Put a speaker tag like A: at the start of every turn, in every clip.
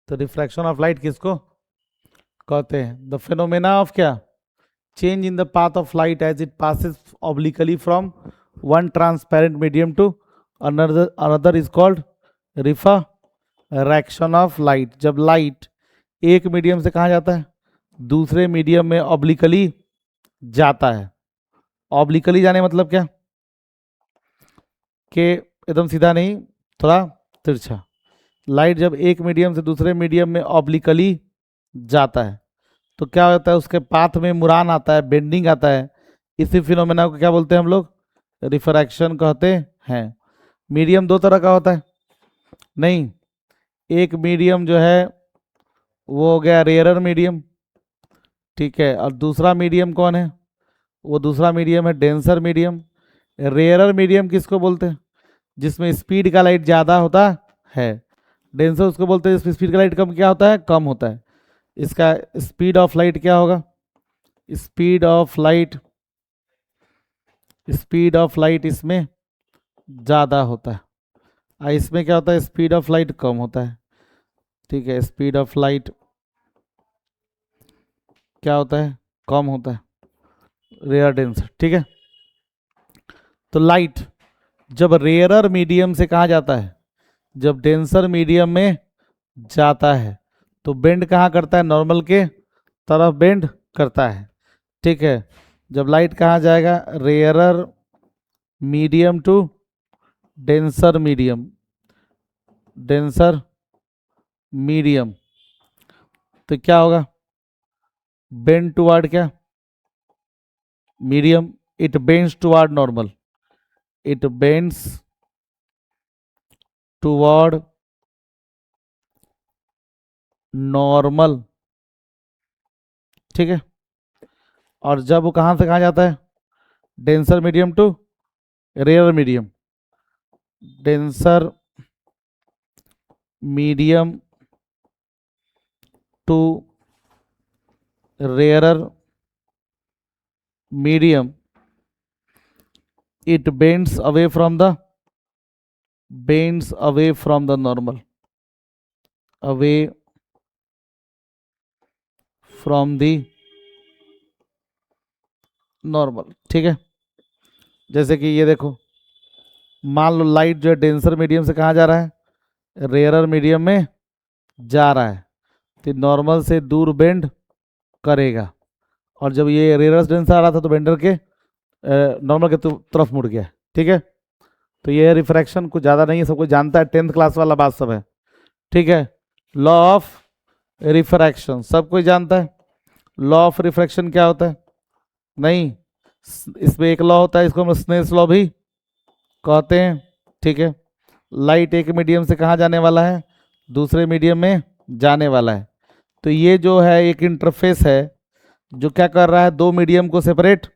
A: तो refraction of light किसको कहते हैं? द फेनोमेना ऑफ क्या? Change in the path of light as it passes obliquely from one transparent medium to another is called refraction of light. जब light एक medium से कहाँ जाता है? दूसरे मीडियम में ऑब्लिकली जाता है। ऑब्लिकली जाने मतलब क्या? कि एकदम सीधा नहीं, थोड़ा तिरछा। लाइट जब एक मीडियम से दूसरे मीडियम में ऑब्लिकली जाता है तो क्या होता है? उसके पाथ में मुड़ान आता है, बेंडिंग आता है। इसी फिनोमेना को क्या बोलते हैं हम लोग? रिफ्रैक्शन कहते हैं। मीडियम दो तरह का होता है। नहीं, एक मीडियम जो है वो हो गया रेयरर मीडियम, ठीक है, और दूसरा मीडियम कौन है? वो दूसरा मीडियम है डेंसर मीडियम। रेयरर मीडियम किसको बोलते हैं? जिसमें स्पीड का लाइट ज़्यादा होता है। डेंसर उसको बोलते हैं जिसमें स्पीड का लाइट कम क्या होता है? कम होता है। इसका स्पीड ऑफ लाइट क्या होगा? स्पीड ऑफ लाइट इसमें ज़्यादा होता है और इसमें क्या होता है? स्पीड ऑफ लाइट कम होता है। ठीक है, स्पीड ऑफ लाइट क्या होता है? कम होता है, रेयर डेंसर। ठीक है, तो लाइट जब रेयरर मीडियम से कहाँ जाता है? जब डेंसर मीडियम में जाता है तो बेंड कहाँ करता है? नॉर्मल के तरफ बेंड करता है। ठीक है, जब लाइट कहाँ जाएगा? Rarer medium to denser medium, denser medium, तो क्या होगा? बेंड टुवर्ड क्या? Medium. It bends toward normal, it bends toward normal. ठीक है, और जब वो कहाँ से कहाँ जाता है? Denser medium to rare medium, denser medium to rarer medium, it bends away from the normal, away from the normal। ठीक है, जैसे कि ये देखो, मान लो लाइट जो है डेंसर मीडियम से कहाँ जा रहा है? रेयरर मीडियम में जा रहा है, तो नॉर्मल से दूर बेंड करेगा। और जब ये रेयरस डेंसर आ रहा था तो बेंडर के नॉर्मल के तरफ मुड़ गया। ठीक है, तो ये रिफ्रैक्शन कुछ ज़्यादा नहीं है, सबको जानता है, 10th क्लास वाला बात सब है। ठीक है, लॉ ऑफ रिफ्रैक्शन सब कोई जानता है। लॉ ऑफ रिफ्रैक्शन क्या होता है? नहीं, इसमें एक लॉ होता है, इसको हम स्नेल्स लॉ भी कहते हैं। ठीक है, लाइट एक मीडियम से कहाँ जाने वाला है? दूसरे मीडियम में जाने वाला है। तो ये जो है एक इंटरफेस है जो क्या कर रहा है? दो मीडियम को सेपरेट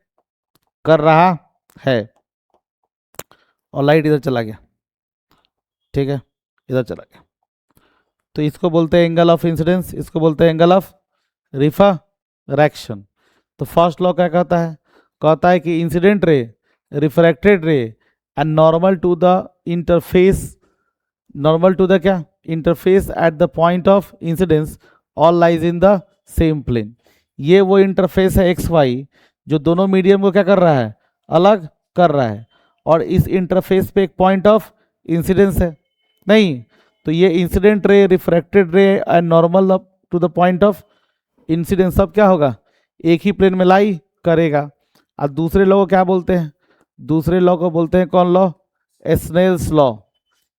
A: कर रहा है। और लाइट इधर चला गया, ठीक है, इधर चला गया, तो इसको बोलते हैं एंगल ऑफ इंसिडेंस, इसको बोलते हैं एंगल ऑफ रिफ्रैक्शन। तो फर्स्ट लॉ क्या कहता है? कहता है कि incident ray, refracted ray and normal to the interface, normal to the क्या? Interface at the point of incidence all lies in the same plane. ये वो इंटरफेस है एक्स वाई जो दोनों मीडियम को क्या कर रहा है? अलग कर रहा है। और इस इंटरफेस पे एक पॉइंट ऑफ इंसिडेंस है। नहीं, तो ये incident ray, refracted ray and normal to the point of incidence सब क्या होगा? एक ही प्लेन में लाई करेगा। और दूसरे लॉ को क्या बोलते हैं? दूसरे लॉ को बोलते हैं कौन लॉ? Snell's law.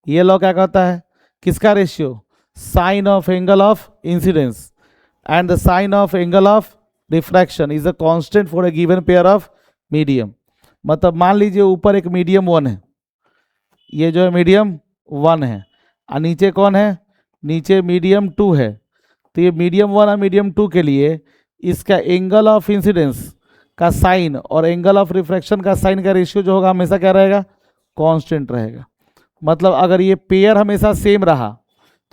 A: ये लॉ क्या कहता है? किसका ratio? Sine of angle of incidence and the sine of angle of refraction is a constant for a given pair of medium. मतलब मान लीजिए ऊपर एक मीडियम 1 है, ये जो है मीडियम 1 है, और नीचे कौन है? नीचे मीडियम 2 है। तो ये मीडियम 1 और मीडियम 2 के लिए इसका एंगल ऑफ इंसिडेंस का साइन और एंगल ऑफ रिफ्रैक्शन का साइन का रेशियो जो होगा हमेशा क्या रहेगा? कांस्टेंट रहेगा। मतलब अगर ये पेयर हमेशा सेम रहा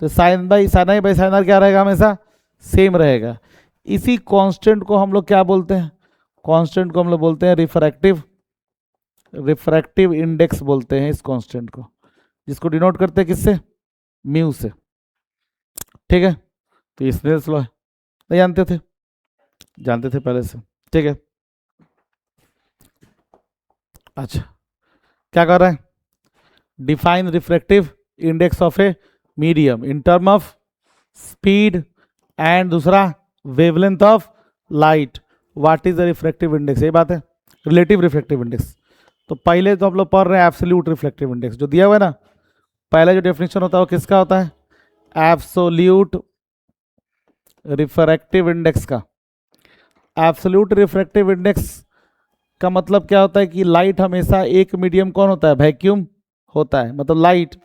A: तो sine by sine i by sine r क्या रहेगा? हमेशा सेम रहेगा। इसी कांस्टेंट को हम लोग क्या बोलते हैं? कांस्टेंट को हम लोग बोलते हैं रिफ्रैक्टिव इंडेक्स बोलते हैं इस कांस्टेंट को, जिसको डिनोट करते हैं किससे? म्यू से। ठीक है, तो ये स्नेल्स लॉ है, नहीं जानते थे? जानते थे पहले से, ठीक है। अच्छा, क्या कर रहे हैं? Define refractive index of a medium in term of speed and दूसरा wavelength of light. What is the refractive index? ये बात है, रिलेटिव रिफ्रैक्टिव इंडेक्स। तो पहले तो हम लोग पढ़ रहे हैं एब्सोल्यूट रिफ्रैक्टिव इंडेक्स, जो दिया हुआ है ना, पहले जो डेफिनेशन होता है वो किसका होता है? एब्सोल्यूट रिफ्रैक्टिव इंडेक्स का। एब्सोल्यूट रिफ्रैक्टिव इंडेक्स का मतलब क्या होता है कि लाइट हमेशा एक मीडियम कौन होता है? वैक्यूम होता है। मतलब लाइट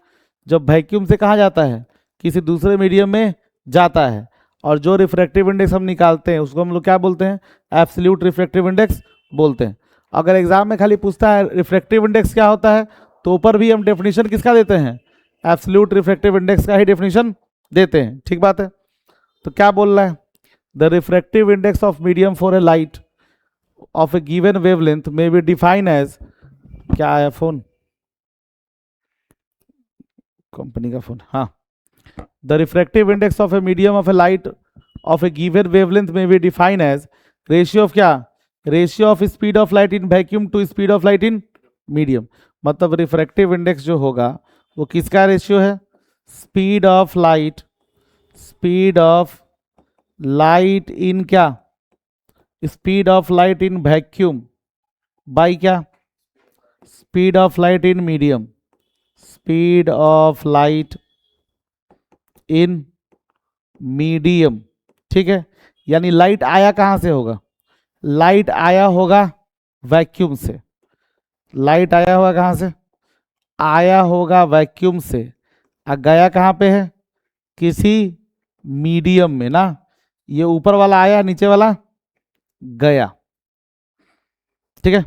A: जब वैक्यूम से कहाँ जाता है? किसी दूसरे मीडियम में जाता है। और जो रिफ्रैक्टिव इंडेक्स हम निकालते हैं उसको हम लोग क्या बोलते हैं? एब्सोल्यूट रिफ्रैक्टिव इंडेक्स बोलते हैं। अगर एग्जाम में खाली पूछता है रिफ्रैक्टिव इंडेक्स क्या होता है, तो ऊपर भी हम डेफिनेशन किसका देते हैं? एब्सोल्यूट रिफ्रैक्टिव इंडेक्स का ही डेफिनेशन देते हैं। ठीक बात है। तो क्या बोल रहा है? The refractive index of medium for a light of a given wavelength may be define as, क्या आया फोन? कंपनी का फोन, हाँ। The refractive index of a medium of a light of a given wavelength may be define as ratio of क्या? Ratio of speed of light in vacuum to speed of light in medium. मतलब refractive index जो होगा वो किसका ratio है? Speed of light, speed of light in क्या? Speed of light in vacuum by क्या? Speed of light in medium, speed of light in medium. ठीक है, यानी लाइट आया कहां से होगा? लाइट आया होगा वैक्यूम से। लाइट आया होगा कहां से? आया होगा वैक्यूम से। आ गया कहां पे है? किसी मीडियम में ना। ये ऊपर वाला आया, नीचे वाला गया। ठीक है,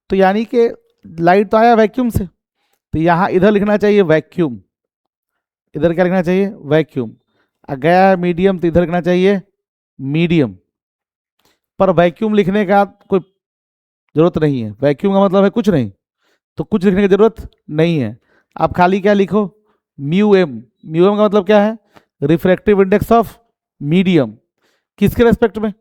A: तो यानी कि लाइट तो आया वैक्यूम से, तो यहां इधर लिखना चाहिए वैक्यूम। इधर क्या लिखना चाहिए? वैक्यूम। गया है मीडियम, तो इधर लिखना चाहिए मीडियम। पर वैक्यूम लिखने का कोई जरूरत नहीं है। वैक्यूम का मतलब है कुछ नहीं, तो कुछ लिखने की जरूरत नहीं है। आप खाली क्या लिखो? Mu M. म्यू एम का मतलब क्या है? Refractive index of medium. किसके रेस्पेक्ट में?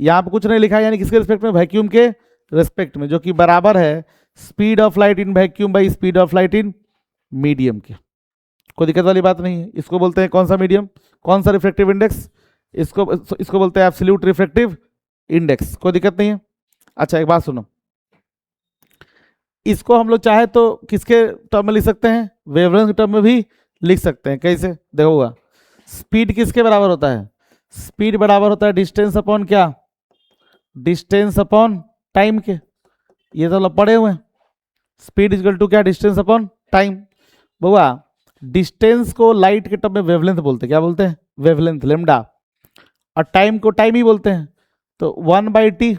A: यहां पर कुछ नहीं लिखा है, यानी किसके रेस्पेक्ट में? वैक्यूम के रेस्पेक्ट में, जो कि बराबर है speed of light in vacuum by speed of light in medium के। कोई दिक्कत वाली बात नहीं है। इसको बोलते हैं कौन सा मीडियम, कौन सा रिफ्रैक्टिव इंडेक्स? इसको बोलते हैं एब्सोल्यूट रिफ्रैक्टिव इंडेक्स। कोई दिक्कत नहीं है। अच्छा, एक बात सुनो, इसको हम लोग चाहे तो किसके टर्म में लिख सकते हैं? वेवलेंथ के टर्म में भी लिख सकते हैं। कैसे? देखोगा, स्पीड किसके बराबर होता है? स्पीड बराबर होता है डिस्टेंस अपॉन क्या? डिस्टेंस अपॉन टाइम के। ये तो लोग पढ़े हुए हैं। स्पीड इजकल टू क्या? Distance upon time. बउआ, डिस्टेंस को लाइट के टर्म में वेवलेंथ बोलते हैं। क्या बोलते हैं? Wavelength, lambda. और टाइम को टाइम ही बोलते हैं। तो 1/t,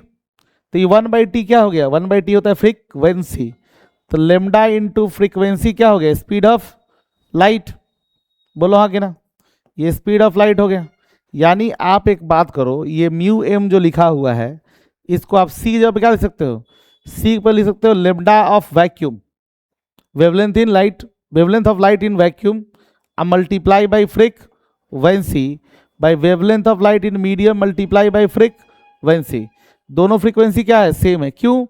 A: तो ये 1/t क्या हो गया? 1/t होता है फ्रीक्वेंसी। तो लेमडा इंटू फ्रीक्वेंसी क्या हो गया? Speed of light. बोलो हाँ कि ना? ये स्पीड ऑफ लाइट हो गया। यानी आप एक बात करो, ये म्यू एम जो लिखा हुआ है, इसको आप सी जब क्या लिख सकते हो? सी पर लिख सकते हो lambda of vacuum, wavelength in light, wavelength of light in vacuum, multiply by frequency by wavelength of light in medium multiply by frequency. दोनों फ्रीक्वेंसी क्या है? सेम है। क्यों?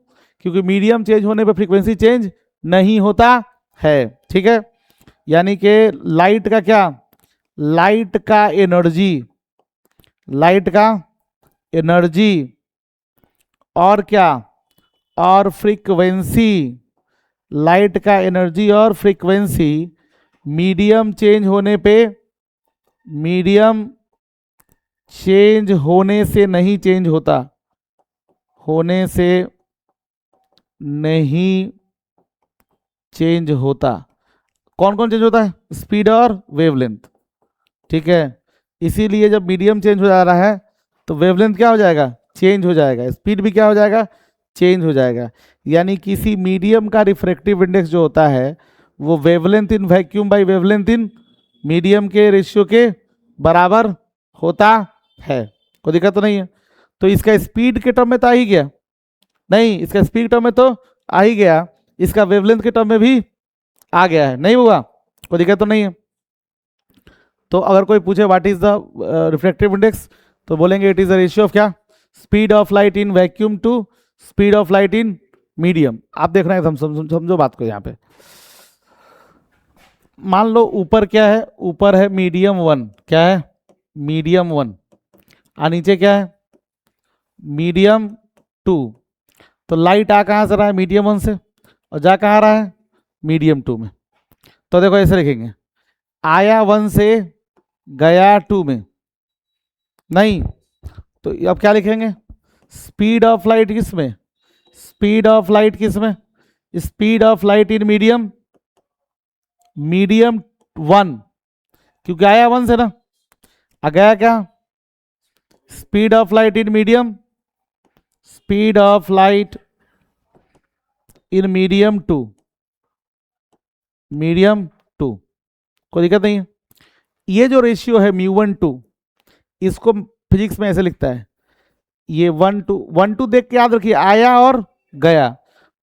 A: क्योंकि मीडियम चेंज होने पर फ्रीक्वेंसी चेंज नहीं होता है। ठीक है, यानी कि लाइट का क्या? लाइट का एनर्जी, लाइट का एनर्जी और क्या? और फ्रीक्वेंसी। लाइट का एनर्जी और फ्रीक्वेंसी मीडियम चेंज होने पे, मीडियम चेंज होने से नहीं चेंज होता, होने से नहीं चेंज होता। कौन कौन चेंज होता है? स्पीड और वेवलेंथ। ठीक है, इसीलिए जब मीडियम चेंज हो जा रहा है तो वेवलेंथ क्या हो जाएगा? चेंज हो जाएगा। स्पीड भी क्या हो जाएगा? चेंज हो जाएगा। यानी किसी मीडियम का रिफ्रैक्टिव इंडेक्स जो होता है वो wavelength in vacuum by wavelength in medium के रेशियो के बराबर होता है। कोई दिक्कत तो नहीं है। तो इसका स्पीड के टर्म में तो आ ही गया, नहीं इसका स्पीड टर्म में तो आ ही गया, इसका वेवलेंथ के टर्म में भी आ गया है। नहीं हुआ? कोई दिक्कत तो नहीं है। तो अगर कोई पूछे what is the refractive index, तो बोलेंगे it is the ratio of क्या, speed of light in vacuum to speed of light in medium. आप देख रहे हैं, समझो बात को यहाँ पे। मान लो ऊपर क्या है, ऊपर है मीडियम 1, क्या है मीडियम 1, और नीचे क्या है मीडियम 2। तो लाइट आ कहाँ से रहा है, मीडियम 1 से, और जा कहाँ रहा है मीडियम 2 में। तो देखो ऐसे लिखेंगे, आया 1 से गया 2 में, नहीं तो अब क्या लिखेंगे, स्पीड ऑफ लाइट किस में, स्पीड ऑफ लाइट किस में, speed of light in medium, medium 1, क्योंकि आया 1 से ना, आ गया क्या, speed of light in medium, speed of light in medium 2, medium 2, कोई दिक्कत नहीं है। ये जो रेशियो है μ1/2, इसको फिजिक्स में ऐसे लिखता है, ये 1/2 देख के याद रखिए, आया और गया,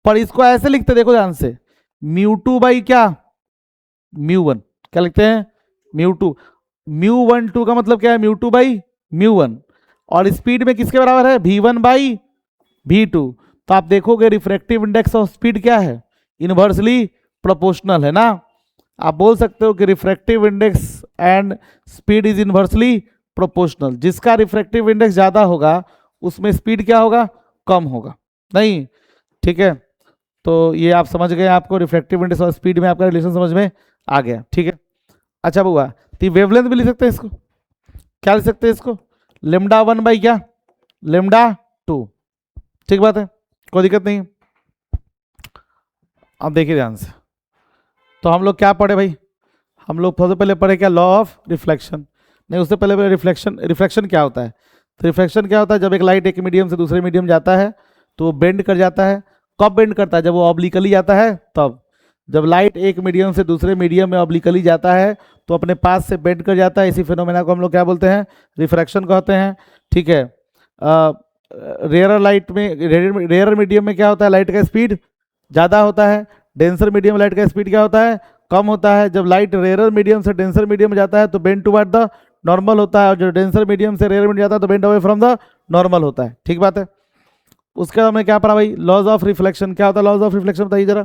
A: पर इसको ऐसे लिखते देखो ध्यान से, μ2 क्या μ1, क्या लिखते हैं μ2, μ1/2 का मतलब क्या है μ2/μ1, और स्पीड में किसके बराबर है v1/v2। तो आप देखोगे रिफ्रैक्टिव इंडेक्स ऑफ स्पीड क्या है, इनवर्सली प्रोपोर्शनल है ना। आप बोल सकते हो कि refractive index and speed is inversely proportional, जिसका रिफ्रैक्टिव इंडेक्स ज्यादा होगा उसमें स्पीड क्या होगा, कम होगा, नहीं, ठीक है। तो ये आप समझ गए, आपको रिफ्रैक्टिव इंडेक्स और स्पीड में आपका रिलेशन समझ में आ गया, ठीक है। अच्छा बुआ, तो वेवलेंथ भी लिख सकते हैं इसको, क्या लिख सकते हैं इसको, λ1 बाई क्या, λ2, ठीक बात है, कोई दिक्कत नहीं। अब देखिए ध्यान से, तो हम लोग क्या पढ़े भाई, हम लोग सबसे पहले पढ़े क्या, लॉ ऑफ रिफ्लेक्शन, नहीं उससे पहले रिफ्लेक्शन क्या होता है। तो रिफ्लेक्शन क्या होता है, जब एक लाइट एक मीडियम से दूसरे मीडियम जाता है तो वो बेंड कर जाता है। कब बेंड करता है, जब वो ऑब्लिकली जाता है तब, जब लाइट एक मीडियम से दूसरे मीडियम में ऑब्लिकली जाता है तो अपने पास से बेंड कर जाता है। इसी फिनोमेना को हम लोग क्या बोलते हैं, रिफ्रैक्शन कहते हैं, ठीक है। रेयर लाइट में, रेयर मीडियम में क्या होता है, लाइट का स्पीड ज़्यादा होता है, डेंसर मीडियम लाइट का स्पीड क्या होता है, कम होता है। जब लाइट रेयर मीडियम से डेंसर मीडियम में जाता है तो बेंड टुवर्ड द नॉर्मल होता है, और जो डेंसर मीडियम से रेयर मीडियम जाता है तो bend away from the normal होता है, ठीक बात है। उसके बाद हमने क्या पढ़ा भाई, लॉज ऑफ रिफ्लेक्शन। क्या होता है लॉज ऑफ रिफ्लेक्शन, बताइए जरा।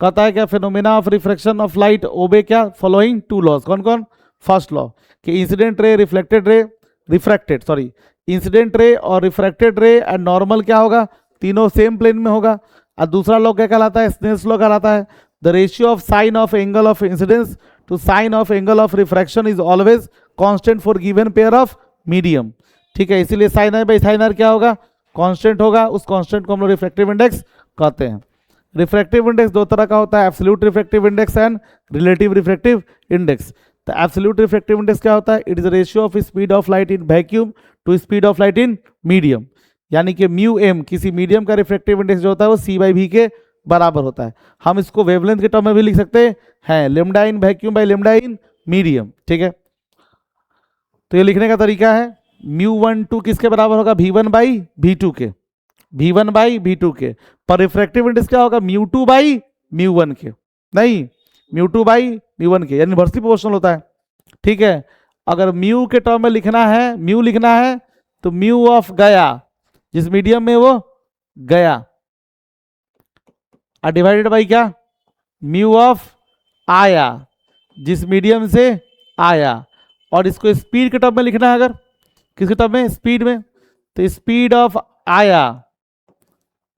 A: कहता है क्या, phenomena of reflection of light obey क्या, फॉलोइंग 2 लॉज। कौन कौन, फर्स्ट लॉ कि incident ray, reflected ray, incident ray और रिफ्रैक्टेड रे एंड नॉर्मल क्या होगा, तीनों सेम प्लेन में होगा। और दूसरा लॉ क्या कहलाता है, स्नेल्स लॉ कहलाता है, the ratio of sine of angle of incidence to sine of angle of refraction is always constant for given pair of medium, ठीक है। इसीलिए sine r by sine r क्या होगा, कांस्टेंट होगा, उस कांस्टेंट को हम लोग रिफ्रैक्टिव इंडेक्स कहते हैं। रिफ्रैक्टिव इंडेक्स दो तरह का होता है, absolute refractive index and relative refractive index. तो एब्सोल्यूट रिफ्रैक्टिव इंडेक्स क्या होता है, it is ratio of speed of light in vacuum to speed of light in medium, यानी कि म्यू एम, किसी मीडियम का रिफ्रैक्टिव इंडेक्स जो होता है वो c/v के बराबर होता है। हम इसको वेवलेंथ के टर्म में भी लिख सकते हैं, lambda in vacuum by lambda in medium, ठीक है। तो ये लिखने का तरीका है, μ1/2 किसके बराबर होगा, v1/v2 के, v1/v2 के, पर रिफ्रैक्टिव इंडेक्स क्या होगा, μ2/μ1 के, नहीं μ2/μ1 के, यानी इनवर्सली प्रोपोर्शनल होता है, ठीक है। अगर म्यू के टर्म में लिखना है, म्यू लिखना है तो म्यू ऑफ गया, जिस मीडियम में वो गया, और डिवाइडेड बाई क्या, म्यू ऑफ आया, जिस मीडियम से आया। और इसको स्पीड के टर्म में लिखना है, अगर किसके टर्म में, स्पीड में, तो स्पीड ऑफ आया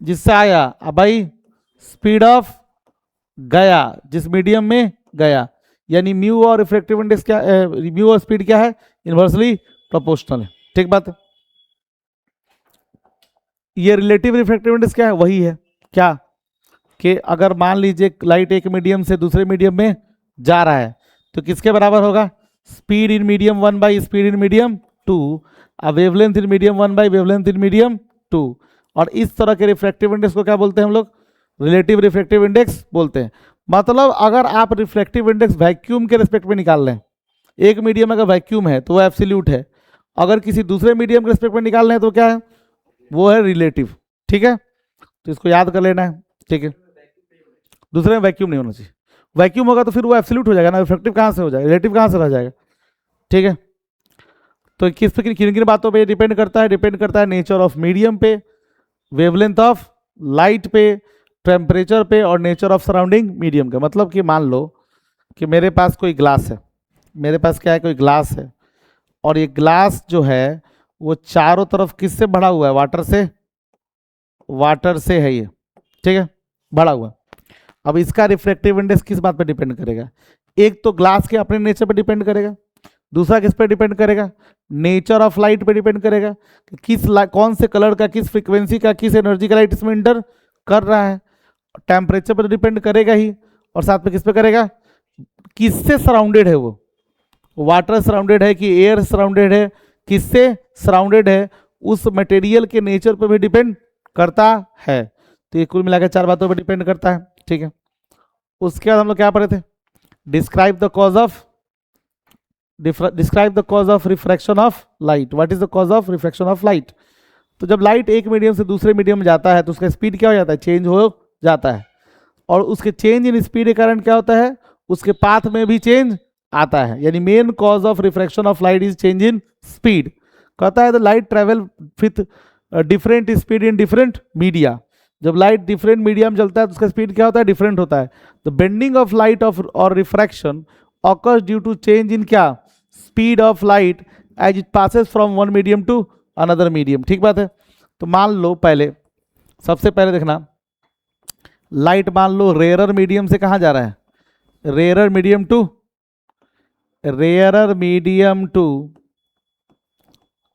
A: जिससे आया, अब भाई स्पीड ऑफ गया जिस मीडियम में गया, यानी म्यू और रिफ्रैक्टिव इंडेक्स क्या, म्यू और स्पीड क्या है, इनवर्सली प्रोपोर्शनल है, ठीक बात है। ये रिलेटिव रिफ्रैक्टिव इंडेक्स क्या है, वही है क्या, कि अगर मान लीजिए लाइट एक मीडियम से दूसरे मीडियम में जा रहा है तो किसके बराबर होगा, speed in medium 1 by speed in medium 2, wavelength in medium 1 by wavelength in medium 2। और इस तरह के रिफ्रैक्टिव इंडेक्स को क्या बोलते हैं हम लोग, रिलेटिव रिफ्रैक्टिव इंडेक्स बोलते हैं। मतलब अगर आप रिफ्रैक्टिव इंडेक्स वैक्यूम के रिस्पेक्ट में निकाल लें, एक मीडियम अगर वैक्यूम है तो वो एब्सोल्यूट है, अगर किसी दूसरे मीडियम के रिस्पेक्ट में निकाल लें तो क्या है, वो है रिलेटिव, ठीक है। तो इसको याद कर लेना है, ठीक है। दूसरे में वैक्यूम नहीं होना चाहिए, वैक्यूम होगा तो फिर वो एब्सोल्यूट हो जाएगा ना, रिफ्रैक्टिव कहाँ से हो जाएगा, रिलेटिव कहाँ से रह जाएगा, ठीक है। तो किस पे किन किन बातों पे डिपेंड करता है? डिपेंड करता है नेचर ऑफ मीडियम पे, वेवलेंथ ऑफ लाइट पे, टेम्परेचर पे और नेचर ऑफ सराउंडिंग मीडियम का। मतलब कि मान लो कि मेरे पास कोई ग्लास है, मेरे पास क्या है, कोई ग्लास है, और ये ग्लास जो है वो चारों तरफ किससे भरा हुआ है? वाटर से, वाटर से है ये, ठीक है, भरा हुआ। अब इसका रिफ्रैक्टिव इंडेक्स किस बात पे डिपेंड करेगा? एक तो ग्लास के अपने नेचर पे डिपेंड करेगा, दूसरा किस पे डिपेंड करेगा? नेचर ऑफ लाइट पे डिपेंड करेगा कि कौन से कलर का, किस फ्रीक्वेंसी का, किस एनर्जी का लाइट इसमें इंटर कर रहा है। टेम्परेचर पर तो डिपेंड करेगा ही, और साथ में किस पे करेगा? किससे सराउंडेड है वो, वाटर सराउंडेड है कि एयर सराउंडेड है, किससे सराउंडेड है, उस मटेरियल के नेचर पर भी डिपेंड करता है। तो ये कुल मिलाकर 4 बातों पर डिपेंड करता है, ठीक है। उसके बाद हम लोग क्या पढ़े थे? Describe the cause of refraction of light. What is the cause of refraction of light? तो जब लाइट एक मीडियम से दूसरे मीडियम में जाता है तो उसका स्पीड क्या हो जाता है? चेंज हो जाता है। और उसके चेंज इन स्पीड के कारण क्या होता है? उसके पाथ में भी चेंज आता है। यानी main cause of refraction of light is change in speed. कहता है the light travel with different speed in different media. जब लाइट डिफरेंट मीडिया में चलता है तो उसका स्पीड क्या होता है? डिफरेंट होता है। द बेंडिंग ऑफ लाइट ऑफ और refraction occurs due to change in क्या? Speed of light as it passes from one medium to another medium. ठीक बात है। तो मान लो पहले, सबसे पहले देखना, लाइट मान लो रेयरर मीडियम से कहाँ जा रहा है? रेयरर मीडियम टू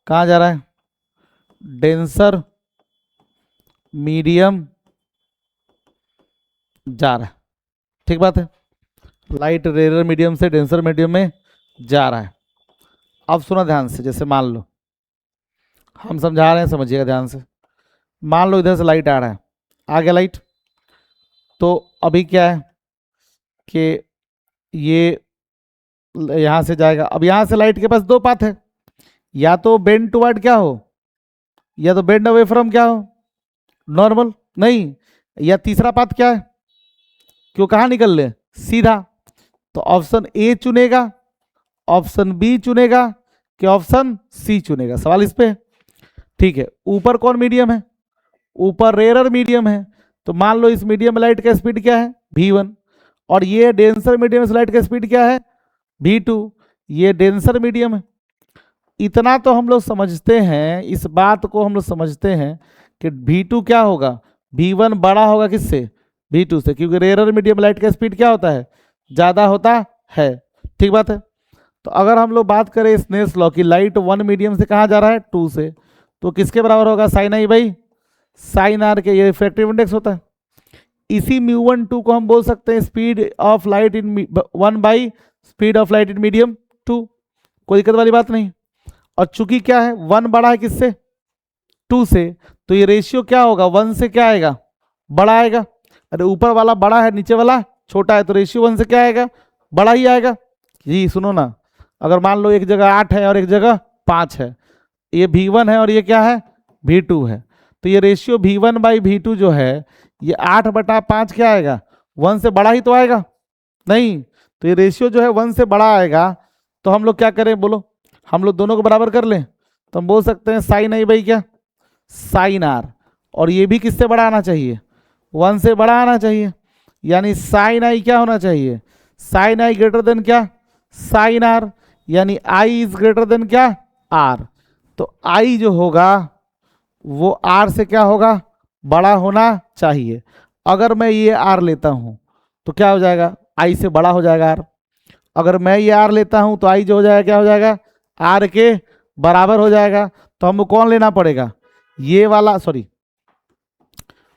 A: कहाँ जा रहा है? डेंसर मीडियम जा रहा है। ठीक बात है। लाइट रेयरर मीडियम से डेंसर मीडियम में जा रहा है। अब सुना ध्यान से, जैसे मान लो हम समझा रहे हैं, समझिएगा ध्यान से। मान लो इधर से लाइट आ रहा है, आ गया लाइट, तो अभी क्या है कि ये यहां से जाएगा। अब यहां से लाइट के पास 2 पाथ है, या तो बेंड टुवर्ड क्या हो, या तो बेंड अवे फ्रॉम क्या हो, नॉर्मल, नहीं, या तीसरा पाथ क्या है, क्यों कहाँ निकल ले? सीधा। तो ऑप्शन ए चुनेगा, ऑप्शन बी चुनेगा कि ऑप्शन सी चुनेगा? सवाल इस पे। ठीक है। ऊपर कौन मीडियम है? ऊपर रेयरर मीडियम है। तो मान लो इस मीडियम में लाइट का स्पीड क्या है? v1। और ये डेंसर मीडियम से लाइट का स्पीड क्या है? v2। ये डेंसर मीडियम है। इतना तो हम लोग समझते हैं, इस बात को हम लोग समझते हैं कि v2 क्या होगा? v1 बड़ा होगा किससे? v2 से, क्योंकि रेयरर मीडियम लाइट का स्पीड क्या होता है? ज़्यादा होता है। ठीक बात है। तो अगर हम लोग बात करें स्नेल्स लॉ की, लाइट 1 मीडियम से कहाँ जा रहा है? 2 से, तो किसके बराबर होगा? Sine i by sine r के। ये रिफ्रैक्टिव इंडेक्स होता है। इसी μ1 2 को हम बोल सकते हैं speed of light in 1 by speed of light in medium 2। कोई दिक्कत वाली बात नहीं। और चूंकि क्या है, 1 बड़ा है किससे? 2 से, तो ये रेशियो क्या होगा? 1 से क्या आएगा? बड़ा आएगा। अरे ऊपर वाला बड़ा है, नीचे वाला छोटा है, तो रेशियो 1 से क्या आएगा? बड़ा ही आएगा। जी सुनो ना, अगर मान लो एक जगह 8 है और एक जगह 5 है, ये v1 है और ये क्या है? v2 है, तो ये रेशियो v1 बाई v2 जो है, ये 8/5 क्या आएगा? 1 से बड़ा ही तो आएगा, नहीं? तो ये रेशियो जो है 1 से बड़ा आएगा। तो हम लोग क्या करें बोलो? हम लोग दोनों को बराबर कर लें, तो हम बोल सकते हैं साइन आई बाई क्या? Sine r. और ये भी किससे बड़ा आना चाहिए? 1 से बड़ा आना चाहिए। यानी साइन आई क्या होना चाहिए? साइन आई ग्रेटर देन क्या? Sine r. यानी आई इज ग्रेटर देन क्या? आर। तो आई जो होगा वो आर से क्या होगा? बड़ा होना चाहिए। अगर मैं ये आर लेता हूं तो क्या हो जाएगा? आई से बड़ा हो जाएगा आर। अगर मैं ये आर लेता हूं तो आई जो हो जाएगा क्या हो जाएगा? आर के बराबर हो जाएगा। तो हमको कौन लेना पड़ेगा? ये वाला, सॉरी,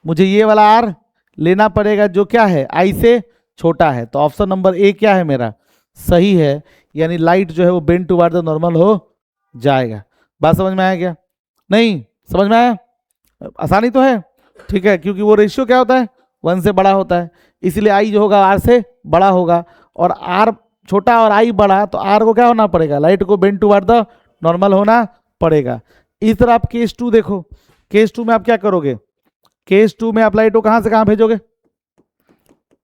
A: मुझे ये वाला आर लेना पड़ेगा जो क्या है? आई से छोटा है। तो ऑप्शन नंबर ए क्या है मेरा? सही है। यानी लाइट जो है वो बेंड टुवर्ड द नॉर्मल हो जाएगा। बात समझ में आया क्या? नहीं समझ में आया? आसानी तो है। ठीक है, क्योंकि वो रेशियो क्या होता है? 1 से बड़ा होता है, इसलिए आई जो होगा आर से बड़ा होगा। और आर छोटा और आई बड़ा, तो आर को क्या होना पड़ेगा? लाइट को बेंड टुवर्ड द नॉर्मल होना पड़ेगा। इस तरह आप केस 2 देखो। केस 2 में आप क्या करोगे? केस 2 में आप लाइट को कहां से कहां भेजोगे?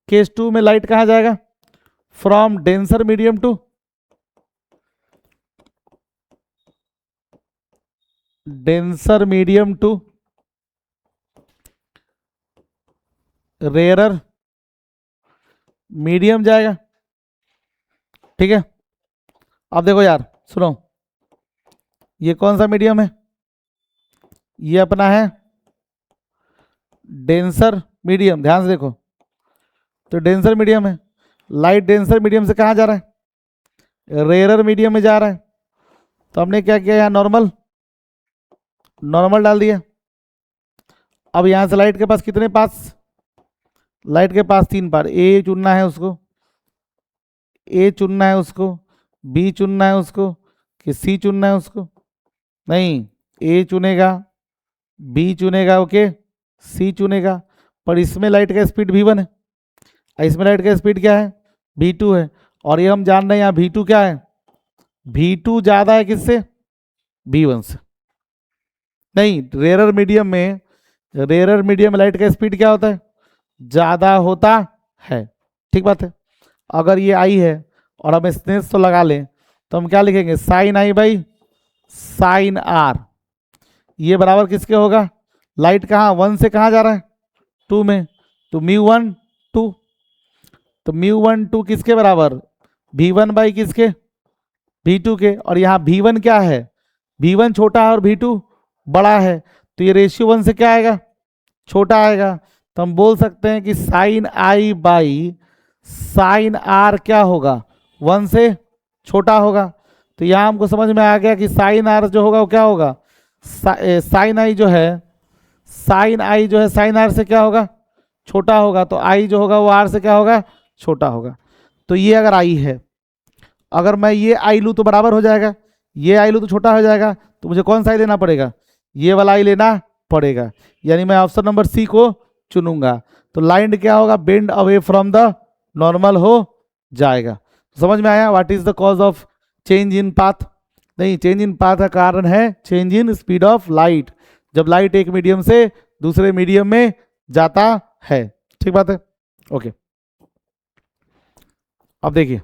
A: केस 2 में लाइट कहां जाएगा? From denser medium to denser medium to rarer medium जाएगा। ठीक है, अब देखो यार सुनो, ये कौन सा मीडियम है? ये अपना है डेंसर मीडियम। ध्यान से देखो, तो डेंसर मीडियम है, लाइट डेंसर मीडियम से कहाँ जा रहा है? रेयरर मीडियम में जा रहा है। तो हमने क्या किया, यहाँ नॉर्मल नॉर्मल डाल दिया। अब यहाँ से लाइट के पास कितने पास? लाइट के पास 3 पार। ए चुनना है उसको, ए चुनना है उसको, बी चुनना है उसको, कि सी चुनना है उसको? नहीं, ए चुनेगा, बी चुनेगा, ओके, सी चुनेगा। पर इसमें लाइट का स्पीड v1 है, इसमें लाइट का स्पीड क्या है? v2 है। और ये हम जान रहे हैं यहाँ v2 क्या है? v2 ज्यादा है किससे? v1 से। नहीं, रेयरर मीडियम में, रेयरर मीडियम लाइट का स्पीड क्या होता है? ज्यादा होता है। ठीक बात है। अगर ये आई है और हम स्नेस तो लगा लें, तो हम क्या लिखेंगे? Sine i by sine r. ये बराबर किसके होगा? लाइट कहाँ 1 से कहाँ जा रहा है? 2 में, तो μ1 2। तो μ1 2 किसके बराबर? v1 बाई किसके? v2 के। और यहाँ v1 क्या है? v1 छोटा है और v2 बड़ा है, तो ये रेशियो 1 से क्या आएगा? छोटा आएगा। तो हम बोल सकते हैं कि sine i by sine r क्या होगा? 1 से छोटा होगा। तो यहाँ हमको समझ में आ गया कि साइन आर जो होगा वो क्या होगा? साइन आई जो है, साइन आई जो है साइन आर से क्या होगा? छोटा होगा। तो आई जो होगा वो आर से क्या होगा? छोटा होगा। तो ये अगर आई है, अगर मैं ये आई लूँ तो बराबर हो जाएगा, ये आई लूँ तो छोटा हो जाएगा। तो मुझे कौन सा आई लेना पड़ेगा? ये वाला आई लेना पड़ेगा। यानी मैं ऑप्शन नंबर सी को चुनूंगा। तो लाइन क्या होगा? Bend away from the normal हो जाएगा। समझ में आया? What is the cause of change in path? नहीं, चेंज इन पाथ का कारण है change in speed of light, जब लाइट एक मीडियम से दूसरे मीडियम में जाता है। ठीक बात है, ओके। अब देखिए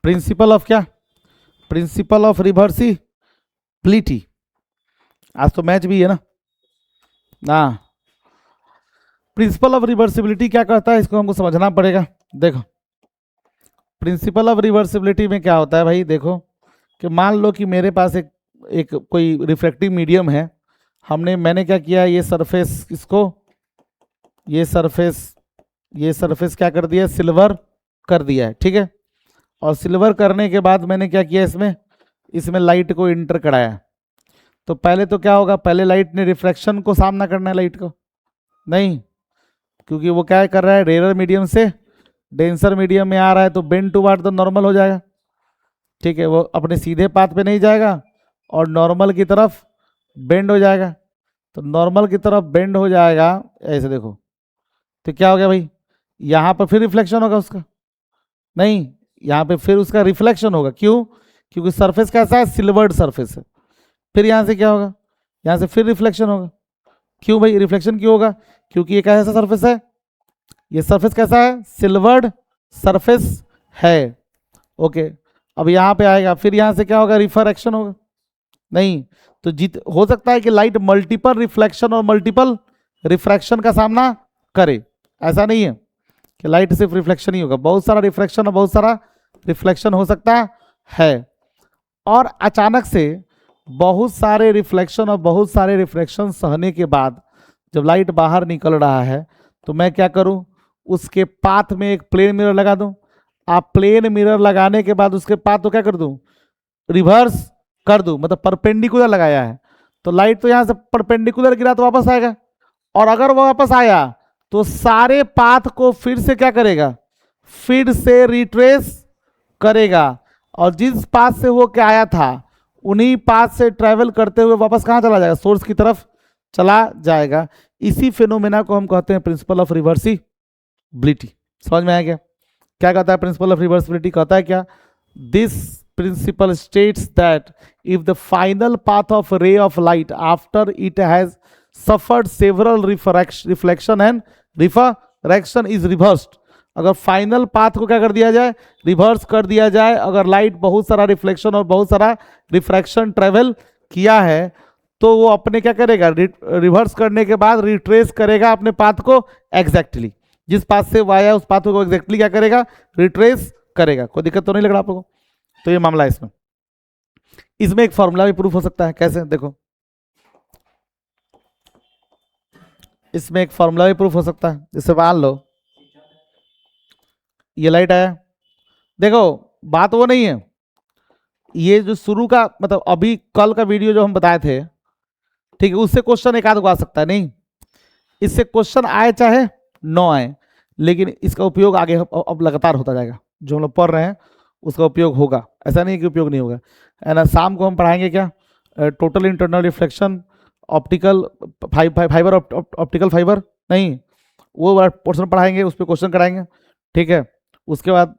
A: प्रिंसिपल ऑफ क्या? Principle of reversibility. आज तो मैच भी है ना। प्रिंसिपल ऑफ रिवर्सिबिलिटी क्या कहता है, इसको हमको समझना पड़ेगा। देखो प्रिंसिपल ऑफ रिवर्सिबिलिटी में क्या होता है भाई, देखो कि मान लो कि मेरे पास एक कोई रिफ्रैक्टिव मीडियम है। मैंने क्या किया, ये सरफेस, इसको ये सरफेस क्या कर दिया? सिल्वर कर दिया है। ठीक है, और सिल्वर करने के बाद मैंने क्या किया, इसमें लाइट को इंटर कराया। तो पहले तो क्या होगा? पहले लाइट ने रिफ्रैक्शन को सामना करना है, लाइट को नहीं, क्योंकि वो क्या कर रहा है? रेयर मीडियम से डेंसर मीडियम में आ रहा है, तो बेंड टुवर्ड द नॉर्मल हो जाएगा। ठीक है, वो अपने सीधे पाथ पे नहीं जाएगा और नॉर्मल की तरफ बेंड हो जाएगा। तो नॉर्मल की तरफ बेंड हो जाएगा, ऐसे देखो। तो क्या हो गया भाई? यहाँ पर फिर रिफ्लेक्शन होगा उसका? नहीं, यहाँ पे फिर उसका रिफ्लेक्शन होगा। क्यों? क्योंकि सरफेस कैसा है? सिल्वर्ड सरफेस है। फिर यहाँ से क्या होगा? यहाँ से फिर रिफ्लेक्शन होगा। क्यों भाई रिफ्लेक्शन क्यों होगा? क्योंकि ये कैसा सरफेस है? ये सरफेस कैसा है? सिल्वर्ड सरफेस है। ओके, अब यहाँ पे आएगा, फिर यहाँ से क्या होगा? रिफ्रैक्शन होगा। नहीं, तो हो सकता है कि लाइट मल्टीपल रिफ्लेक्शन और मल्टीपल रिफ्रैक्शन का सामना करे। ऐसा नहीं है कि लाइट सिर्फ रिफ्लेक्शन ही होगा, बहुत सारा रिफ्रैक्शन और बहुत सारा रिफ्लेक्शन हो सकता है। और अचानक से बहुत सारे रिफ्लेक्शन और बहुत सारे रिफ्रैक्शन सहने के बाद जब लाइट बाहर निकल रहा है, तो मैं क्या करूं? उसके पाथ में एक प्लेन मिरर लगा दूं। आप प्लेन मिरर लगाने के बाद उसके पाथ को क्या कर दूं? रिवर्स कर दूं, मतलब परपेंडिकुलर लगाया है। तो लाइट तो यहां से परपेंडिकुलर गिरा तो वापस आएगा, और अगर वो वापस आया तो सारे पाथ को फिर से क्या करेगा? फिर से रिट्रेस करेगा, और जिस पाथ से वो क्या आया था उन्हीं पाथ से ट्रैवल करते हुए वापस कहां चला जाएगा? सोर्स की तरफ चला जाएगा। इसी फिनोमेना को हम कहते हैं प्रिंसिपल ऑफ रिवर्सिबिलिटी। समझ में आया क्या? क्या कहता है प्रिंसिपल ऑफ रिवर्सिबिलिटी? कहता है क्या? This principle states that if the final path of रे of light after it has suffered several reflection and refraction is reversed, अगर फाइनल पाथ को क्या कर दिया जाए? रिवर्स कर दिया जाए। अगर लाइट बहुत सारा रिफ्लेक्शन और बहुत सारा रिफ्रैक्शन ट्रेवल किया है, तो वो अपने क्या करेगा, रिवर्स करने के बाद रिट्रेस करेगा अपने पाथ को एग्जैक्टली, जिस पाथ से वो आया उस पाथ को एग्जैक्टली क्या करेगा, रिट्रेस करेगा। कोई दिक्कत तो नहीं लग रहा आप लोगों को? तो ये मामला है इसमें। इसमें एक फॉर्मूला भी प्रूफ हो सकता है, कैसे देखो, इसमें एक फॉर्मूला भी प्रूफ हो सकता है। जैसे मान लो ये लाइट आया, देखो बात वो नहीं है, ये जो शुरू का मतलब अभी कल का वीडियो जो हम बताए थे, ठीक है, उससे क्वेश्चन एक आध को आ सकता है, नहीं इससे क्वेश्चन आए चाहे न आए, लेकिन इसका उपयोग आगे अब लगातार होता जाएगा। जो हम लोग पढ़ रहे हैं उसका उपयोग होगा, ऐसा नहीं है कि उपयोग नहीं होगा, है ना। शाम को हम पढ़ाएंगे क्या, total internal reflection, optical fibre, optical fibre नहीं, वो वाला पोर्शन पढ़ाएंगे, उस पर क्वेश्चन कराएंगे, ठीक है। उसके बाद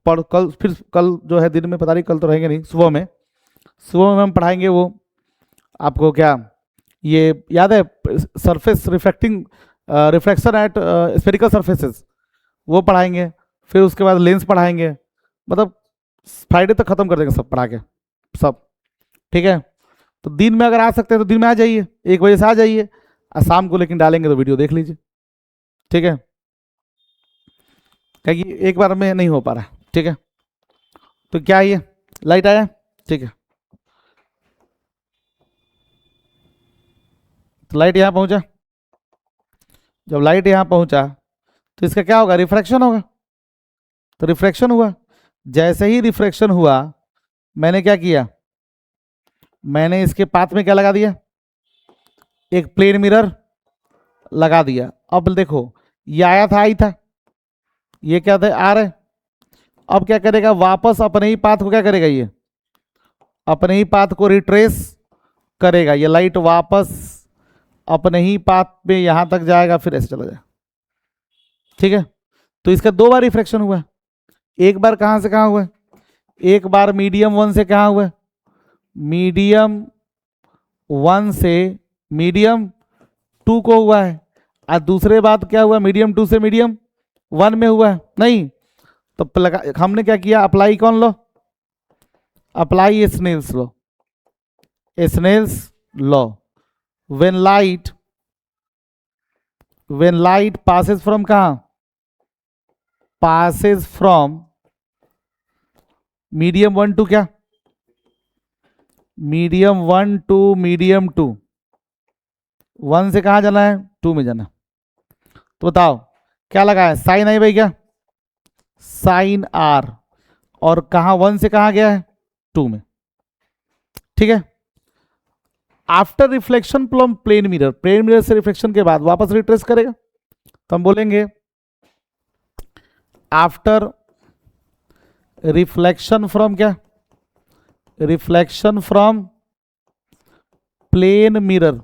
A: कल फिर कल जो है दिन में पता नहीं, कल तो रहेंगे नहीं, सुबह में हम पढ़ाएंगे वो आपको क्या, ये याद है surface reflecting, reflection eight spherical surfaces, वो पढ़ाएंगे। फिर उसके बाद लेंस पढ़ाएंगे, मतलब फ्राइडे तक खत्म कर देंगे सब पढ़ा के सब, ठीक है। तो दिन में अगर आ सकते हैं तो दिन में आ जाइए, 1 बजे से आ जाइए, और शाम को लेकिन डालेंगे तो वीडियो देख लीजिए, ठीक है, क्योंकि एक बार में नहीं हो पा रहा है, ठीक है। तो क्या ये लाइट आया, ठीक है, तो लाइट यहाँ पहुंचा, जब लाइट यहाँ पहुंचा तो इसका क्या होगा, रिफ्रैक्शन होगा, तो रिफ्रैक्शन हुआ। जैसे ही रिफ्रैक्शन हुआ मैंने क्या किया, मैंने इसके पाथ में क्या लगा दिया, एक प्लेन मिरर लगा दिया। अब देखो ये आया था, आई था, ये क्या था, आ रहे, अब क्या करेगा, वापस अपने ही पाथ को क्या करेगा, ये अपने ही पाथ को रिट्रेस करेगा, ये लाइट वापस अपने ही पाथ में यहां तक जाएगा, फिर ऐसे चला जाएगा, ठीक है। तो इसका 2 बार रिफ्रैक्शन हुआ, एक बार कहां से कहां हुआ, एक बार मीडियम 1 से कहां हुआ, मीडियम 1 से मीडियम 2 को हुआ है, और दूसरे बात क्या हुआ, मीडियम 2 से मीडियम 1 में हुआ है, नहीं तो हमने क्या किया, अप्लाई कौन लो, apply Snell's law, Snell's law, when light passes from कहां, passes from मीडियम 1 टू क्या, मीडियम 1 टू मीडियम 2, 1 से कहां जाना है, 2 में जाना। तो बताओ क्या लगा है, साइन आई भाई, क्या साइन आर, और कहां 1 से कहां गया है, 2 में, ठीक है। After reflection from plane mirror से रिफ्लेक्शन के बाद वापस रिट्रेस करेगा, तो हम बोलेंगे आफ्टर रिफ्लेक्शन फ्रॉम क्या, reflection from plane mirror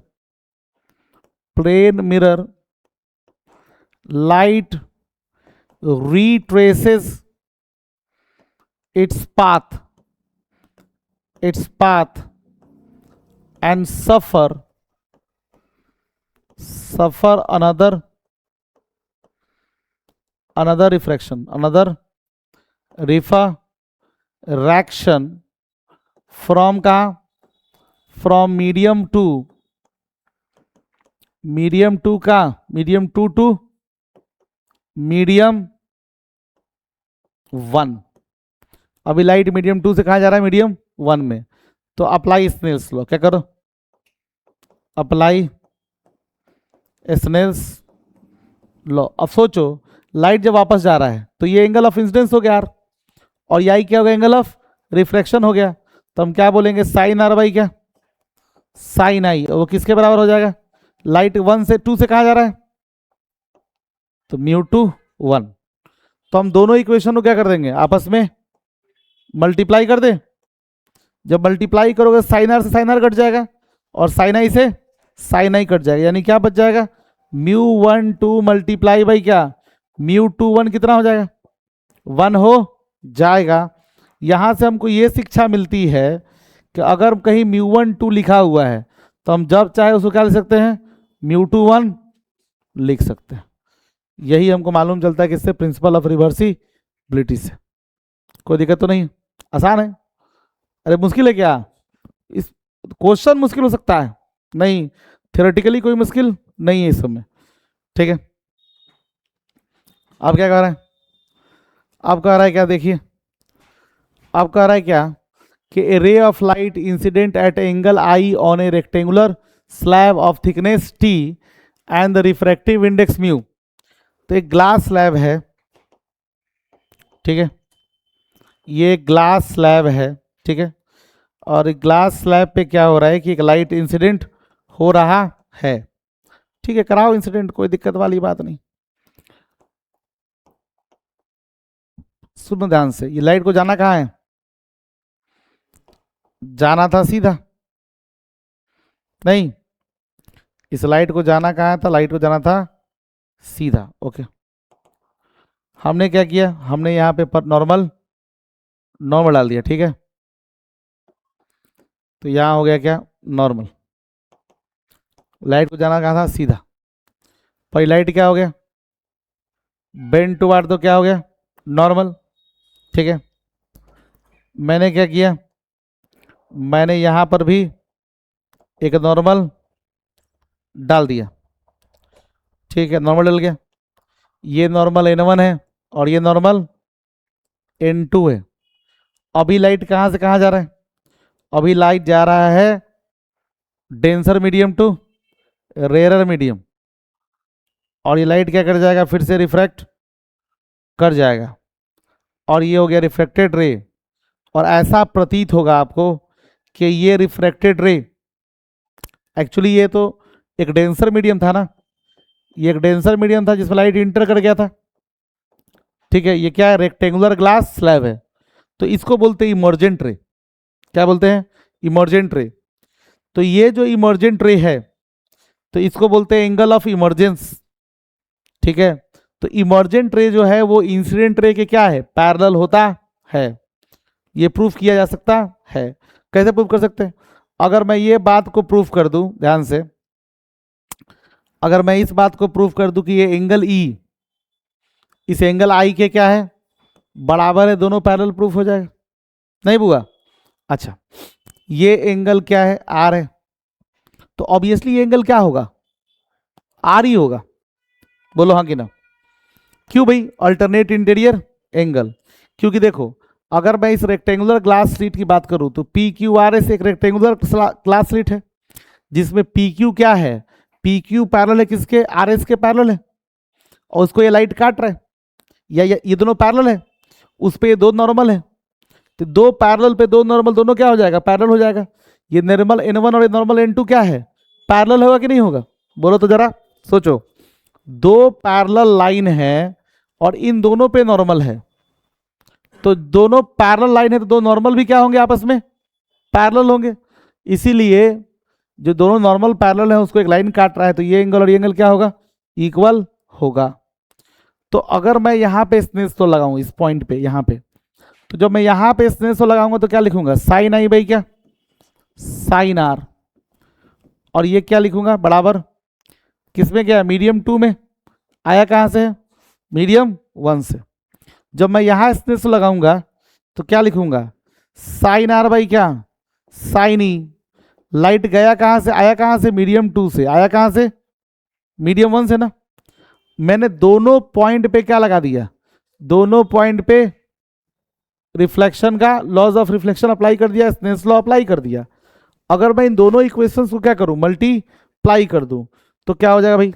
A: light retraces its path and suffer another refraction, refraction from कहाँ, from medium 2 का मीडियम 2 टू मीडियम 1। अभी लाइट मीडियम 2 से कहा जा रहा है, मीडियम 1 में, तो अप्लाई स्नेल्स लॉ, क्या करो, अप्लाई स्नेल्स लॉ। अब सोचो लाइट जब वापस जा रहा है तो ये एंगल ऑफ इंसिडेंस हो गया यार, और यही क्या हो गया, एंगल ऑफ रिफ्रैक्शन हो गया, तो हम क्या बोलेंगे, साइन आर बाई क्या, साइन आई, वो किसके बराबर हो जाएगा, लाइट 1 से 2 से कहा जा रहा है, तो म्यू 2 1। तो हम दोनों इक्वेशन को क्या कर देंगे, आपस में मल्टीप्लाई कर दे। जब मल्टीप्लाई करोगे साइन आर से साइन आर कट जाएगा, और साइन आई से साइन आई कट जाएगा, यानी क्या बच जाएगा, म्यू 1 2 मल्टीप्लाई बाई क्या, म्यू 2 1 कितना हो जाएगा, 1 हो जाएगा। यहां से हमको ये शिक्षा मिलती है कि अगर कहीं म्यू 1 2 लिखा हुआ है तो हम जब चाहे उसको क्या लिख सकते हैं, म्यू 2 1 लिख सकते हैं। यही हमको मालूम चलता है कि इससे प्रिंसिपल ऑफ रिवर्सिबिलिटी से। कोई दिक्कत तो नहीं, आसान है, अरे मुश्किल है क्या, इस क्वेश्चन मुश्किल हो सकता है, नहीं, थियोरेटिकली कोई मुश्किल नहीं है इस सब में, ठीक है। अब क्या कह रहा है, अब कह रहा है क्या, देखिए अब कह रहा है क्या कि a ray of light incident at angle i on a rectangular slab of thickness t and the refractive index mu. तो एक ग्लास स्लैब है, ठीक है, ये ग्लास स्लैब है, ठीक है, और ग्लास स्लैब पे क्या हो रहा है कि एक लाइट इंसिडेंट हो रहा है, ठीक है, कराओ इंसिडेंट, कोई दिक्कत वाली बात नहीं। सुनो ध्यान से, ये लाइट को जाना कहाँ है, जाना था सीधा, नहीं, इस लाइट को जाना कहाँ था, लाइट को जाना था सीधा, ओके। हमने क्या किया, हमने यहाँ पे पर नॉर्मल नॉर्मल डाल दिया, ठीक है, तो यहाँ हो गया क्या, नॉर्मल। लाइट को जाना कहाँ था, सीधा, पर लाइट क्या हो गया, बेंड टुवार्ड, तो क्या हो गया, नॉर्मल, ठीक है। मैंने क्या किया, मैंने यहाँ पर भी एक नॉर्मल डाल दिया, ठीक है, नॉर्मल डल गया, ये नॉर्मल N1 है और ये नॉर्मल N2 है। अभी लाइट कहाँ से कहाँ जा रहा है, अभी लाइट जा रहा है denser medium to rarer medium, और ये लाइट क्या कर जाएगा, फिर से रिफ्रैक्ट कर जाएगा, और ये हो गया रिफ्रैक्टेड रे। और ऐसा प्रतीत होगा आपको कि ये रिफ्रैक्टेड रे, एक्चुअली ये तो एक डेंसर मीडियम था ना, ये एक डेंसर मीडियम था जिसमें लाइट इंटर कर गया था, ठीक है, ये क्या है, रेक्टेंगुलर ग्लास स्लैब है, तो इसको बोलते हैं इमर्जेंट रे। क्या बोलते हैं, इमर्जेंट रे। तो ये जो इमर्जेंट रे है, तो इसको बोलते हैं एंगल ऑफ इमर्जेंस, ठीक है। तो इमर्जेंट रे जो है वो इंसिडेंट रे के क्या है, पैरेलल होता है, ये प्रूफ किया जा सकता है। कैसे प्रूफ कर सकते हैं, अगर मैं ये बात को प्रूफ कर दूं, ध्यान से, अगर मैं इस बात को प्रूफ कर दूं कि ये एंगल ई इस एंगल आई के क्या है, बराबर है, दोनों पैरेलल, प्रूफ हो जाएगा, नहीं बुआ। अच्छा, ये एंगल क्या है, आर है, तो ऑब्वियसली ये एंगल क्या होगा, आर ही होगा, बोलो हाँ कि ना। क्यों भाई, अल्टरनेट इंटीरियर एंगल, क्योंकि देखो अगर मैं इस रेक्टेंगुलर ग्लास स्लिट की बात करूं तो पी क्यू आर एस एक रेक्टेंगुलर ग्लास स्लिट है जिसमें पी क्यू क्या है, पी क्यू पैरेलल है किसके, आर एस के पैरेलल है, और उसको ये लाइट काट रहा है, या ये दोनों पैरेलल है, उस पर ये दो नॉर्मल है, तो दो पैरेलल पे दो नॉर्मल, दोनों क्या हो जाएगा, पैरेलल हो जाएगा। ये नॉर्मल N1 और ये नॉर्मल N2 क्या है, पैरेलल होगा कि नहीं होगा, बोलो तो जरा सोचो। दो पैरेलल लाइन है और इन दोनों पे नॉर्मल है, तो दोनों पैरेलल लाइन है तो दो नॉर्मल भी क्या होंगे, आपस में पैरेलल होंगे, इसीलिए जो दोनों नॉर्मल पैरेलल है उसको एक लाइन काट रहा है, तो ये एंगल और ये एंगल क्या होगा, इक्वल होगा। तो अगर मैं यहाँ पे स्नेस तो लगाऊं इस पॉइंट पे, यहाँ पे, तो जब मैं यहाँ पे स्नेस तो लगाऊंगा तो क्या लिखूंगा, साइन आई बाई क्या, साइन आर, और ये क्या लिखूंगा, बराबर किसमें क्या है, मीडियम 2 में, आया कहाँ से, मीडियम 1 से। जब मैं यहाँ स्नेस लगाऊंगा तो क्या लिखूंगा, साइन आर बाई क्या, साइन ई, लाइट गया कहाँ से, आया कहाँ से, मीडियम 2 से, आया कहाँ से, मीडियम 1 से ना। मैंने दोनों पॉइंट पे क्या लगा दिया, दोनों पॉइंट पे रिफ्लेक्शन का लॉज ऑफ रिफ्लेक्शन अप्लाई कर दिया, स्नेल्स लॉ अप्लाई कर दिया। अगर मैं इन दोनों इक्वेशंस को क्या करूं, मल्टीप्लाई कर दूं, तो क्या हो जाएगा भाई,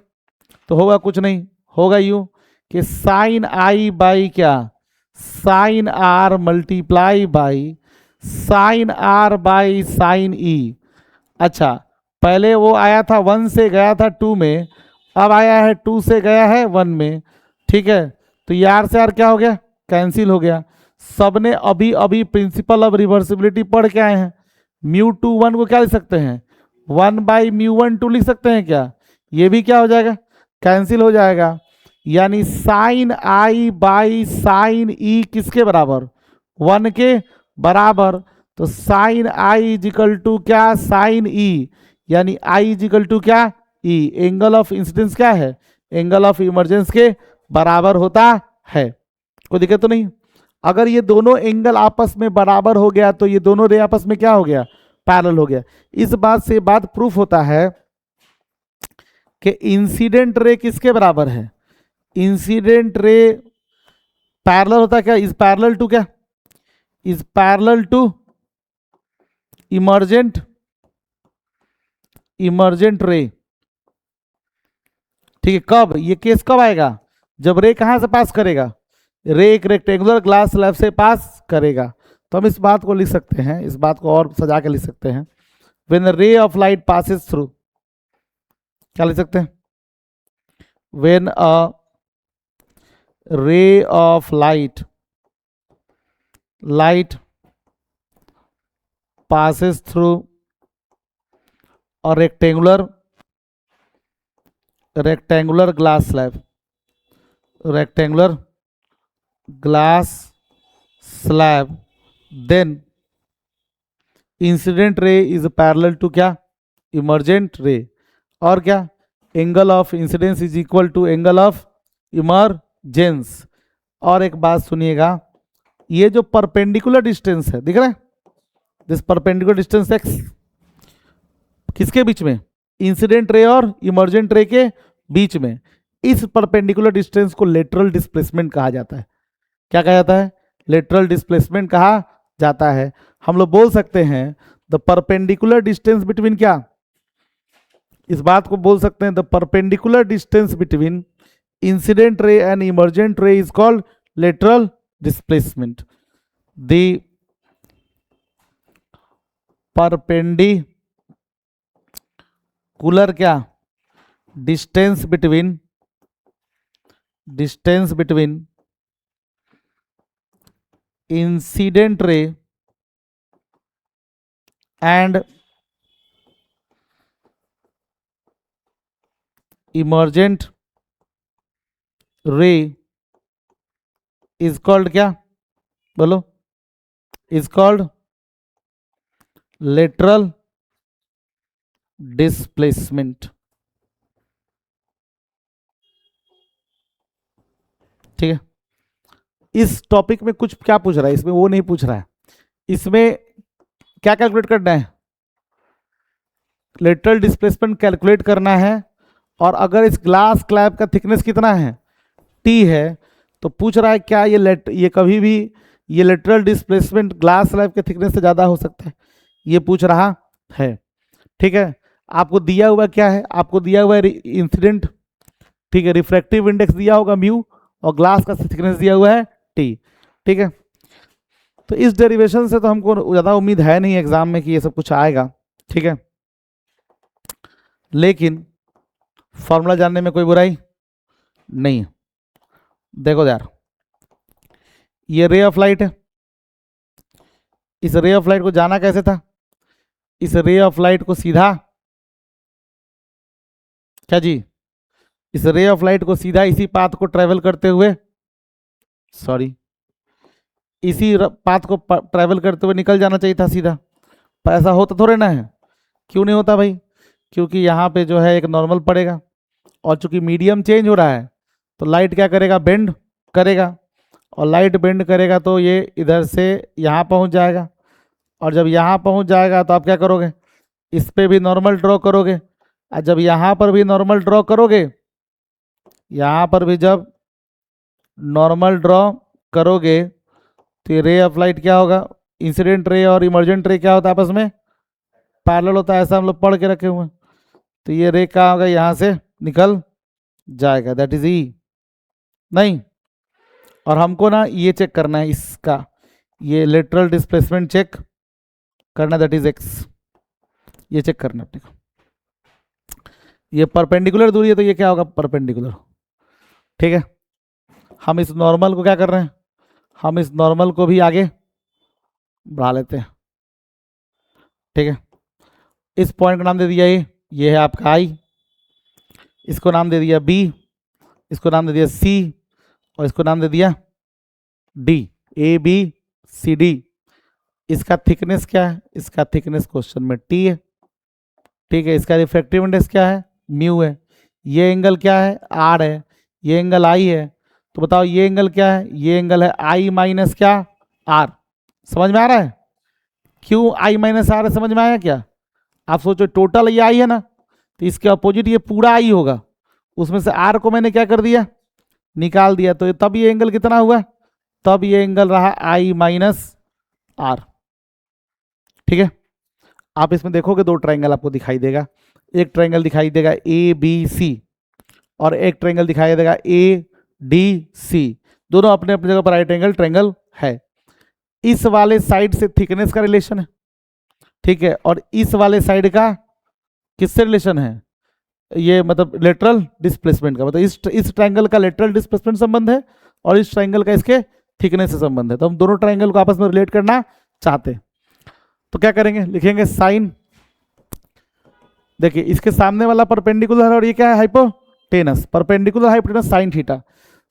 A: तो होगा कुछ नहीं, होगा यूं कि साइन आई बाई क्या, sine r multiply by sine r by sine e. अच्छा, पहले वो आया था 1 से गया था 2 में, अब आया है 2 से गया है 1 में, ठीक है, तो ये आर से आर क्या हो गया, कैंसिल हो गया। सबने अभी अभी प्रिंसिपल ऑफ रिवर्सिबिलिटी पढ़ के आए हैं, म्यू 2 1 को क्या लिख सकते हैं, 1 बाई म्यू 1 2 लिख सकते हैं क्या, ये भी क्या हो जाएगा, कैंसिल हो जाएगा। यानी साइन आई बाई साइन ई किसके बराबर, 1 के बराबर, तो साइन आई इजिकल टू क्या, साइन ई, यानी आई इजिकल टू क्या, ई, एंगल ऑफ इंसिडेंस क्या है, एंगल ऑफ इमरजेंस के बराबर होता है। कोई दिक्कत तो नहीं। अगर ये दोनों एंगल आपस में बराबर हो गया तो ये दोनों रे आपस में क्या हो गया, पैरेलल हो गया। इस बात से बात प्रूफ होता है कि इंसिडेंट रे किसके बराबर है? इंसिडेंट रे पैरेलल होता है क्या? इज पैरेलल टू क्या? Is parallel to emergent ray. ठीक है, कब ये केस कब आएगा? जब रे कहां से पास करेगा? रे एक रेक्टेंगुलर ग्लास स्लैब से पास करेगा। तो हम इस बात को लिख सकते हैं, इस बात को और सजा के लिख सकते हैं, when the ray of light passes through, क्या लिख सकते हैं? When a ray of light passes through a rectangular glass slab, then incident ray is parallel to क्या? Emergent ray. और क्या? Angle of incidence is equal to angle of emergence. और एक बात सुनिएगा, ये जो परपेंडिकुलर डिस्टेंस है, दिख रहा है, दिस परपेंडिकुलर डिस्टेंस एक्स, किसके बीच में? इंसिडेंट रे और इमर्जेंट रे के बीच में। इस परपेंडिकुलर डिस्टेंस को लेटरल डिस्प्लेसमेंट कहा जाता है। क्या कहा जाता है? लेटरल डिस्प्लेसमेंट कहा जाता है। हम लोग बोल सकते हैं द परपेंडिकुलर डिस्टेंस बिटवीन क्या? इस बात को बोल सकते हैं the perpendicular distance between incident ray and emergent ray is called lateral displacement. The perpendicular क्या? Distance between incident ray and emergent ray is called क्या? बोलो। Is called lateral displacement. ठीक है, इस टॉपिक में कुछ क्या पूछ रहा है, इसमें वो नहीं पूछ रहा है। इसमें क्या कैलकुलेट करना है? लेटरल डिस्प्लेसमेंट कैलकुलेट करना है। और अगर इस ग्लास स्लैब का थिकनेस कितना है? टी है, तो पूछ रहा है क्या ये कभी भी ये लेटरल डिस्प्लेसमेंट ग्लास स्लैब के थिकनेस से ज़्यादा हो सकता है? ये पूछ रहा है। ठीक है, आपको दिया हुआ क्या है? आपको दिया हुआ है इंसिडेंट, ठीक है, रिफ्रैक्टिव इंडेक्स दिया होगा म्यू, और ग्लास का थिकनेस दिया हुआ है टी। ठीक है, तो इस डेरिवेशन से तो हमको ज़्यादा उम्मीद है नहीं एग्जाम में कि ये सब कुछ आएगा। ठीक है, लेकिन फॉर्मूला जानने में कोई बुराई नहीं है। देखो यार, ये रे ऑफ लाइट है, इस रे ऑफ लाइट को जाना कैसे था? इस रे ऑफ लाइट को सीधा, क्या जी, इस रे ऑफ लाइट को सीधा इसी पाथ को ट्रेवल करते हुए, सॉरी, इसी पाथ को ट्रेवल करते हुए निकल जाना चाहिए था सीधा, पर ऐसा होता थोड़े ना है। क्यों नहीं होता भाई? क्योंकि यहाँ पे जो है एक नॉर्मल पड़ेगा, और चूंकि मीडियम चेंज हो रहा है तो लाइट क्या करेगा? बेंड करेगा, और लाइट बेंड करेगा तो ये इधर से यहाँ पहुँच जाएगा, और जब यहाँ पहुँच जाएगा तो आप क्या करोगे? इस पे भी नॉर्मल ड्रॉ करोगे, और जब यहाँ पर भी नॉर्मल ड्रॉ करोगे, यहाँ पर भी जब नॉर्मल ड्रॉ करोगे तो ये रे ऑफ लाइट क्या होगा? इंसिडेंट रे और इमर्जेंट रे क्या होता है? आपस में पैरेलल होता है, ऐसा हम लोग पढ़ के रखे हुए हैं। तो ये रे क्या होगा? यहाँ से निकल जाएगा, दैट इज ई। नहीं, और हमको ना ये चेक करना है, इसका ये लेटरल डिस्प्लेसमेंट चेक करना, दैट इज एक्स। ये चेक करना अपने को, ये परपेंडिकुलर दूरी है तो ये क्या होगा? परपेंडिकुलर। ठीक है, हम इस नॉर्मल को क्या कर रहे हैं? हम इस नॉर्मल को भी आगे बढ़ा लेते हैं। ठीक है, इस पॉइंट का नाम दे दिया ये है आपका आई, इसको नाम दे दिया बी, इसको नाम दे दिया सी, और इसको नाम दे दिया D, A B C D. इसका थिकनेस क्या है? इसका थिकनेस क्वेश्चन में टी है। ठीक है, इसका रिफ्रैक्टिव इंडेक्स क्या है? म्यू है। ये एंगल क्या है? आर है। ये एंगल आई है। तो बताओ ये एंगल क्या है? ये एंगल है आई माइनस क्या? आर। समझ में आ रहा है? क्यों आई माइनस आर, समझ में आया क्या? आप सोचो टोटल ये आई है ना, तो इसके अपोजिट ये पूरा आई होगा, उसमें से आर को मैंने क्या कर दिया, निकाल दिया, तो तब ये एंगल कितना हुआ, तब ये एंगल रहा आई माइनस आर। ठीक है, आप इसमें देखोगे दो ट्रायंगल आपको दिखाई देगा, एक ट्रायंगल दिखाई देगा ए बी सी और एक ट्रायंगल दिखाई देगा ए डी सी, दोनों अपने अपने जगह पर राइट एंगल ट्रायंगल है। इस वाले साइड से थिकनेस का रिलेशन है, ठीक है, और इस वाले साइड का किससे रिलेशन है, ये मतलब लेटरल डिस्प्लेसमेंट का, मतलब इस ट्रायंगल का लेटरल डिस्प्लेसमेंट संबंध है और इस ट्रायंगल का इसके थिकनेस से संबंध है। तो हम दोनों ट्रायंगल को आपस में रिलेट करना चाहते हैं, तो क्या करेंगे, लिखेंगे साइन, देखिए इसके सामने वाला परपेंडिकुलर है और ये क्या है, hypotenuse, perpendicular hypotenuse sine theta,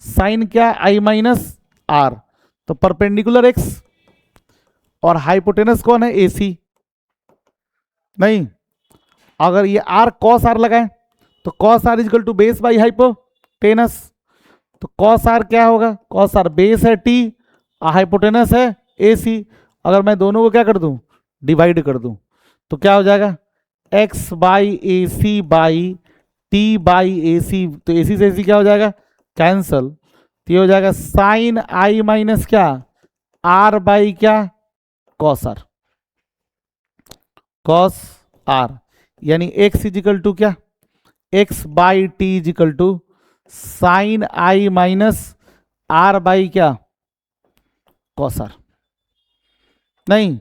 A: sine क्या, आई माइनस आर, तो परपेंडिकुलर एक्स और हाइपोटेनस कौन है, ए सी, नहीं, अगर ये आर कॉस आर लगाए तो cos r equal to base by hypotenuse, तो कॉस आर क्या होगा, कॉस आर बेस है टी, हाइपोटेनस है ए सी, अगर मैं दोनों को क्या कर दूं, डिवाइड कर दूं, तो क्या हो जाएगा, x by A C by t by A C, तो ए सी से ए सी क्या हो जाएगा, कैंसल, तो ये हो जाएगा साइन आई माइनस क्या, आर बाई क्या, कॉस आर, कॉस आर, यानी एक्स इजिकल टू क्या, x by t equal to sine i minus r by क्या, कॉस आर, नहीं,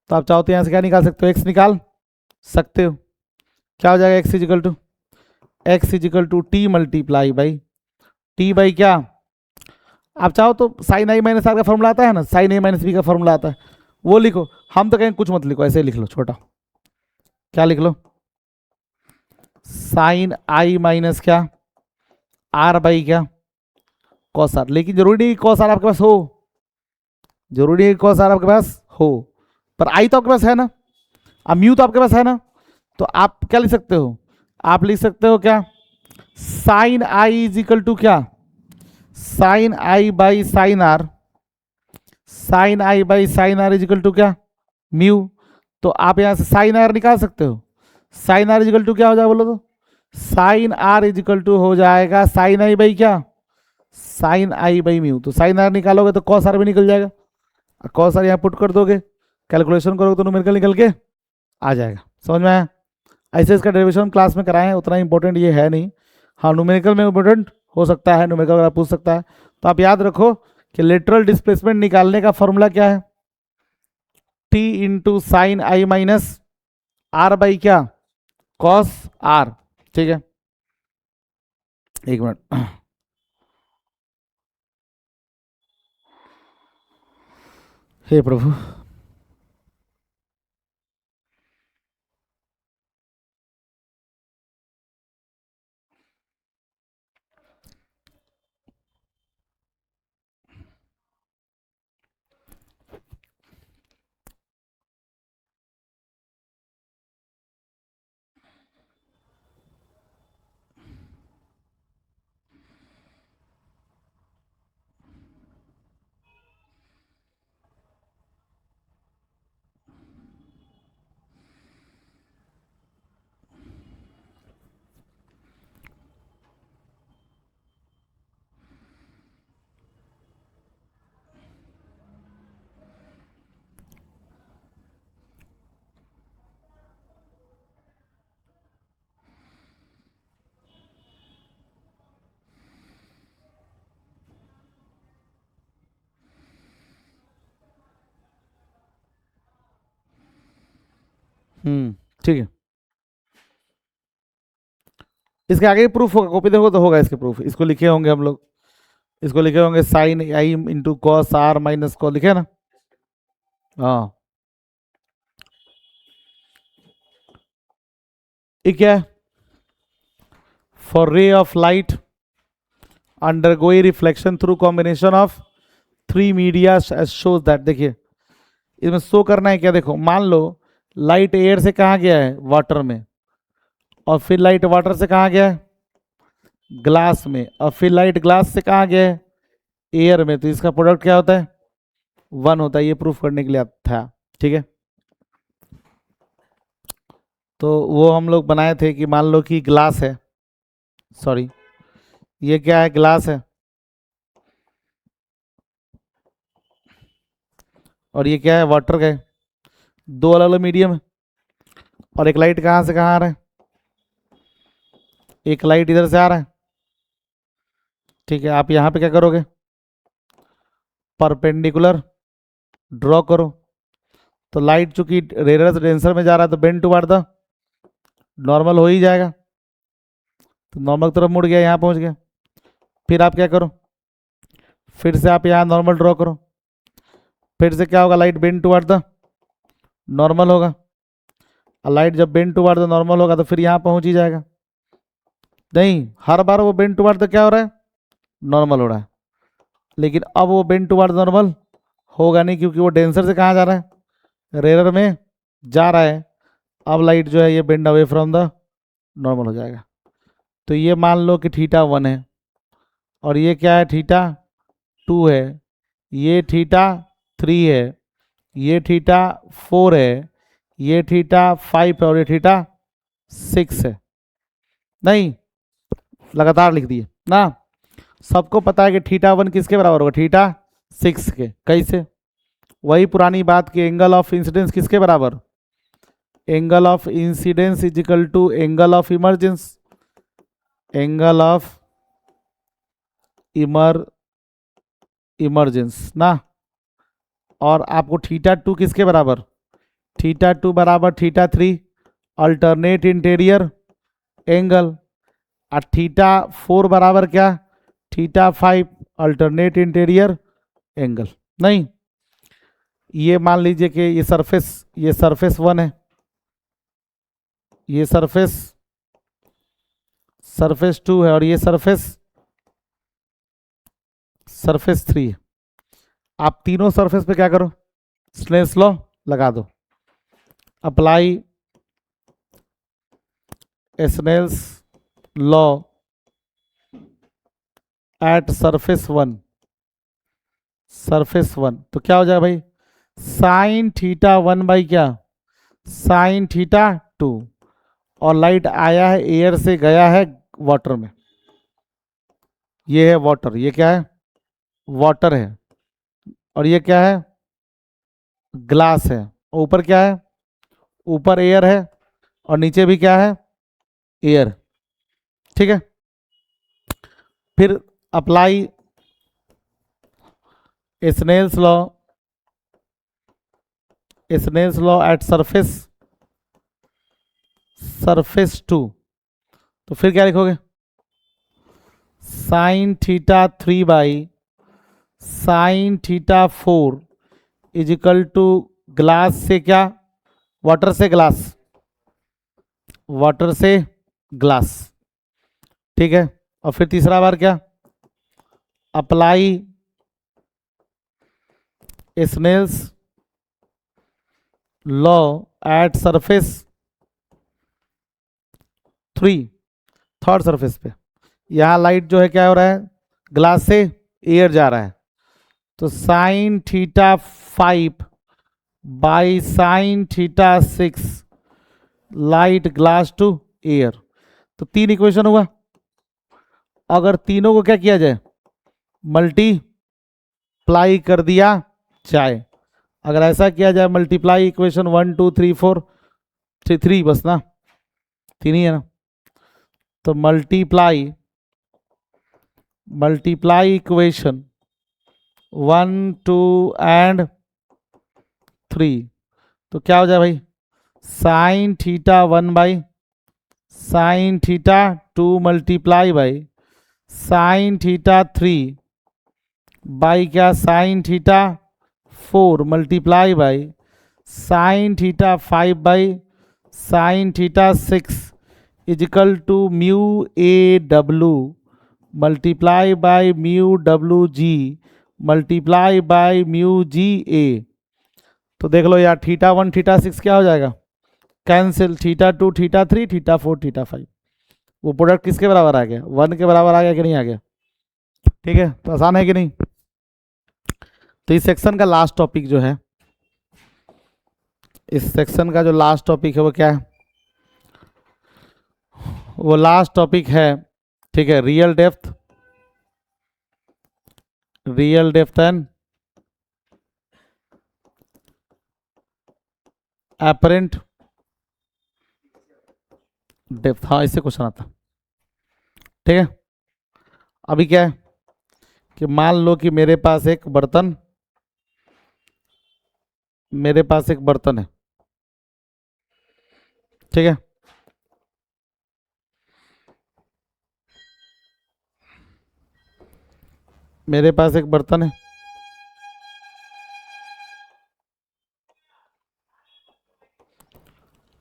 A: तो आप चाहो तो यहां से क्या निकाल सकते हो, एक्स निकाल सकते हो, क्या हो जाएगा, x equal to t multiply by t by क्या, आप चाहो तो साइन आई माइनस आर का फॉर्मूला आता है ना, साइन ए माइनस बी का फॉर्मूला आता है, वो लिखो, हम तो कहें कुछ मत लिखो, ऐसे लिख लो छोटा, क्या लिख लो, साइन आई माइनस क्या, आर बाई क्या, कॉस आर, लेकिन जरूरी नहीं कॉस आर आपके पास हो, जरूरी है कॉस आर आपके पास हो, पर आई तो आपके पास है ना, अब म्यू तो आपके पास है ना, तो आप क्या लिख सकते हो, आप लिख सकते हो क्या, sine i is equal to क्या, sine i by sine r, sine i by sine r is equal to क्या, म्यू, तो आप यहां से साइन आर निकाल सकते हो, साइन आर इजिकल टू क्या हो जाएगा बोलो तो, साइन आर इजिकल टू हो जाएगा साइन आई बाई क्या, साइन आई बाई म्यू, तो साइन आर निकालोगे तो कॉस आर भी निकल जाएगा, कॉस आर यहाँ पुट कर दोगे, कैलकुलेशन करोगे तो न्यूमेरिकल निकल के आ जाएगा, समझ में आया? ऐसे इसका डेरिवेशन क्लास में कराएं, उतना इंपॉर्टेंट ये है नहीं, हाँ न्यूमेरिकल में इंपॉर्टेंट हो सकता है, न्यूमेरिकल अगर पूछ सकता है, तो आप याद रखो कि लेटरल डिस्प्लेसमेंट निकालने का फॉर्मूला क्या है, t into sine i minus r by क्या, कॉस आर, ठीक है, एक मिनट, हे प्रभु, ठीक है, इसके आगे प्रूफ होगा, कॉपी देखो तो होगा इसके प्रूफ, इसको लिखे होंगे हम लोग, इसको लिखे होंगे sine i into cos r minus को, लिखे ना, हाँ, ये क्या है, for ray of light undergoing reflection through combination of three media shows that, देखिए इसमें शो करना है क्या, देखो मान लो लाइट एयर से कहाँ गया है, वाटर में, और फिर लाइट वाटर से कहाँ गया है, ग्लास में, और फिर लाइट ग्लास से कहाँ गया है, एयर में, तो इसका प्रोडक्ट क्या होता है, वन होता है, ये प्रूफ करने के लिए था, ठीक है, तो वो हम लोग बनाए थे कि मान लो कि ग्लास है, सॉरी ये क्या है, ग्लास है, और ये क्या है, वाटर का है, दो अलग अलग मीडियम है, और एक लाइट कहाँ से कहाँ आ रहा है, एक लाइट इधर से आ रहा है। ठीक है, आप यहाँ पे क्या करोगे, परपेंडिकुलर ड्रॉ करो। तो लाइट चूंकि रेडियस डेंसर में जा रहा है तो बेंड टुवर्ड द नॉर्मल हो ही जाएगा, तो नॉर्मल की तरफ मुड़ गया, यहाँ पहुँच गया। फिर आप क्या करो, फिर से आप यहाँ नॉर्मल ड्रॉ करो, फिर से क्या होगा, light bend toward the normal होगा, और लाइट जब बेंड टुवर्ड द नॉर्मल होगा तो फिर यहाँ पहुँच ही जाएगा। नहीं, हर बार वो बेंड टुवर्ड द क्या हो रहा है, नॉर्मल हो रहा है, लेकिन अब वो बेंड टुवर्ड नॉर्मल होगा नहीं, क्योंकि वो डेंसर से कहाँ जा रहा है, रेयर में जा रहा है। अब लाइट जो है ये bend away from the normal हो जाएगा। तो ये मान लो कि θ1 है, और ये क्या है, θ2 है, ये θ3 है, ये θ4 है, ये θ5 है, और ये θ6 है। नहीं, लगातार लिख दिए ना। सबको पता है कि θ1 किसके बराबर होगा, θ6 के। कैसे, वही पुरानी बात की, एंगल ऑफ इंसिडेंस किसके बराबर, angle of incidence is equal to angle of emergence, angle of emergence ना। और आपको θ2 किसके बराबर, θ2 बराबर θ3 अल्टरनेट इंटीरियर एंगल, और θ4 बराबर क्या, θ5 अल्टरनेट इंटीरियर एंगल। नहीं, ये मान लीजिए कि ये सरफेस 1 है, ये सरफेस 2 है, और ये सरफेस 3 है। आप तीनों सरफेस पे क्या करो, स्नेल्स लॉ लगा दो, apply Snell's law at surface 1, तो क्या हो जाएगा भाई, साइन θ1 बाई क्या, साइन θ2, और लाइट आया है एयर से, गया है वाटर में, ये है वाटर, ये क्या है, वाटर है, और ये क्या है, ग्लास है, ऊपर क्या है, ऊपर एयर है, और नीचे भी क्या है, एयर। ठीक है, फिर apply Snell's law at surface 2, तो फिर क्या लिखोगे, sine θ3 by sine θ4 is equal to glass से क्या, वाटर से ग्लास। ठीक है, और फिर तीसरा बार क्या, apply Snell's law at surface 3, third surface पे। यहां लाइट जो है क्या हो रहा है, ग्लास से एयर जा रहा है, तो sine θ5 by sine θ6 light glass to air. तो 3 इक्वेशन हुआ। अगर तीनों को क्या किया जाए, मल्टीप्लाई कर दिया जाए, अगर ऐसा किया जाए मल्टीप्लाई इक्वेशन 1 2 3 4 3 बस ना, 3 ही है ना, तो मल्टीप्लाई इक्वेशन 1 2 एंड 3, तो क्या हो जाए भाई, sine θ1 by sine θ2 multiply by sine θ3 by क्या, sine θ4 multiply by sine θ5 by sine θ6 equal to mu A W multiply by mu W G multiply by mu G A. तो देख लो यार, θ1 θ6 क्या हो जाएगा, कैंसिल, θ2 θ3 θ4 θ5, वो प्रोडक्ट किसके बराबर आ गया, 1 के बराबर आ गया कि नहीं आ गया। ठीक है, तो आसान है कि नहीं। तो इस सेक्शन का लास्ट टॉपिक जो है, इस सेक्शन का जो लास्ट टॉपिक है वो क्या है, वो लास्ट टॉपिक है, ठीक है, real depth and apparent depth. हाँ, इससे क्वेश्चन आता, ठीक है। अभी क्या है कि मान लो कि मेरे पास एक बर्तन है, ठीक है। मेरे पास एक बर्तन है,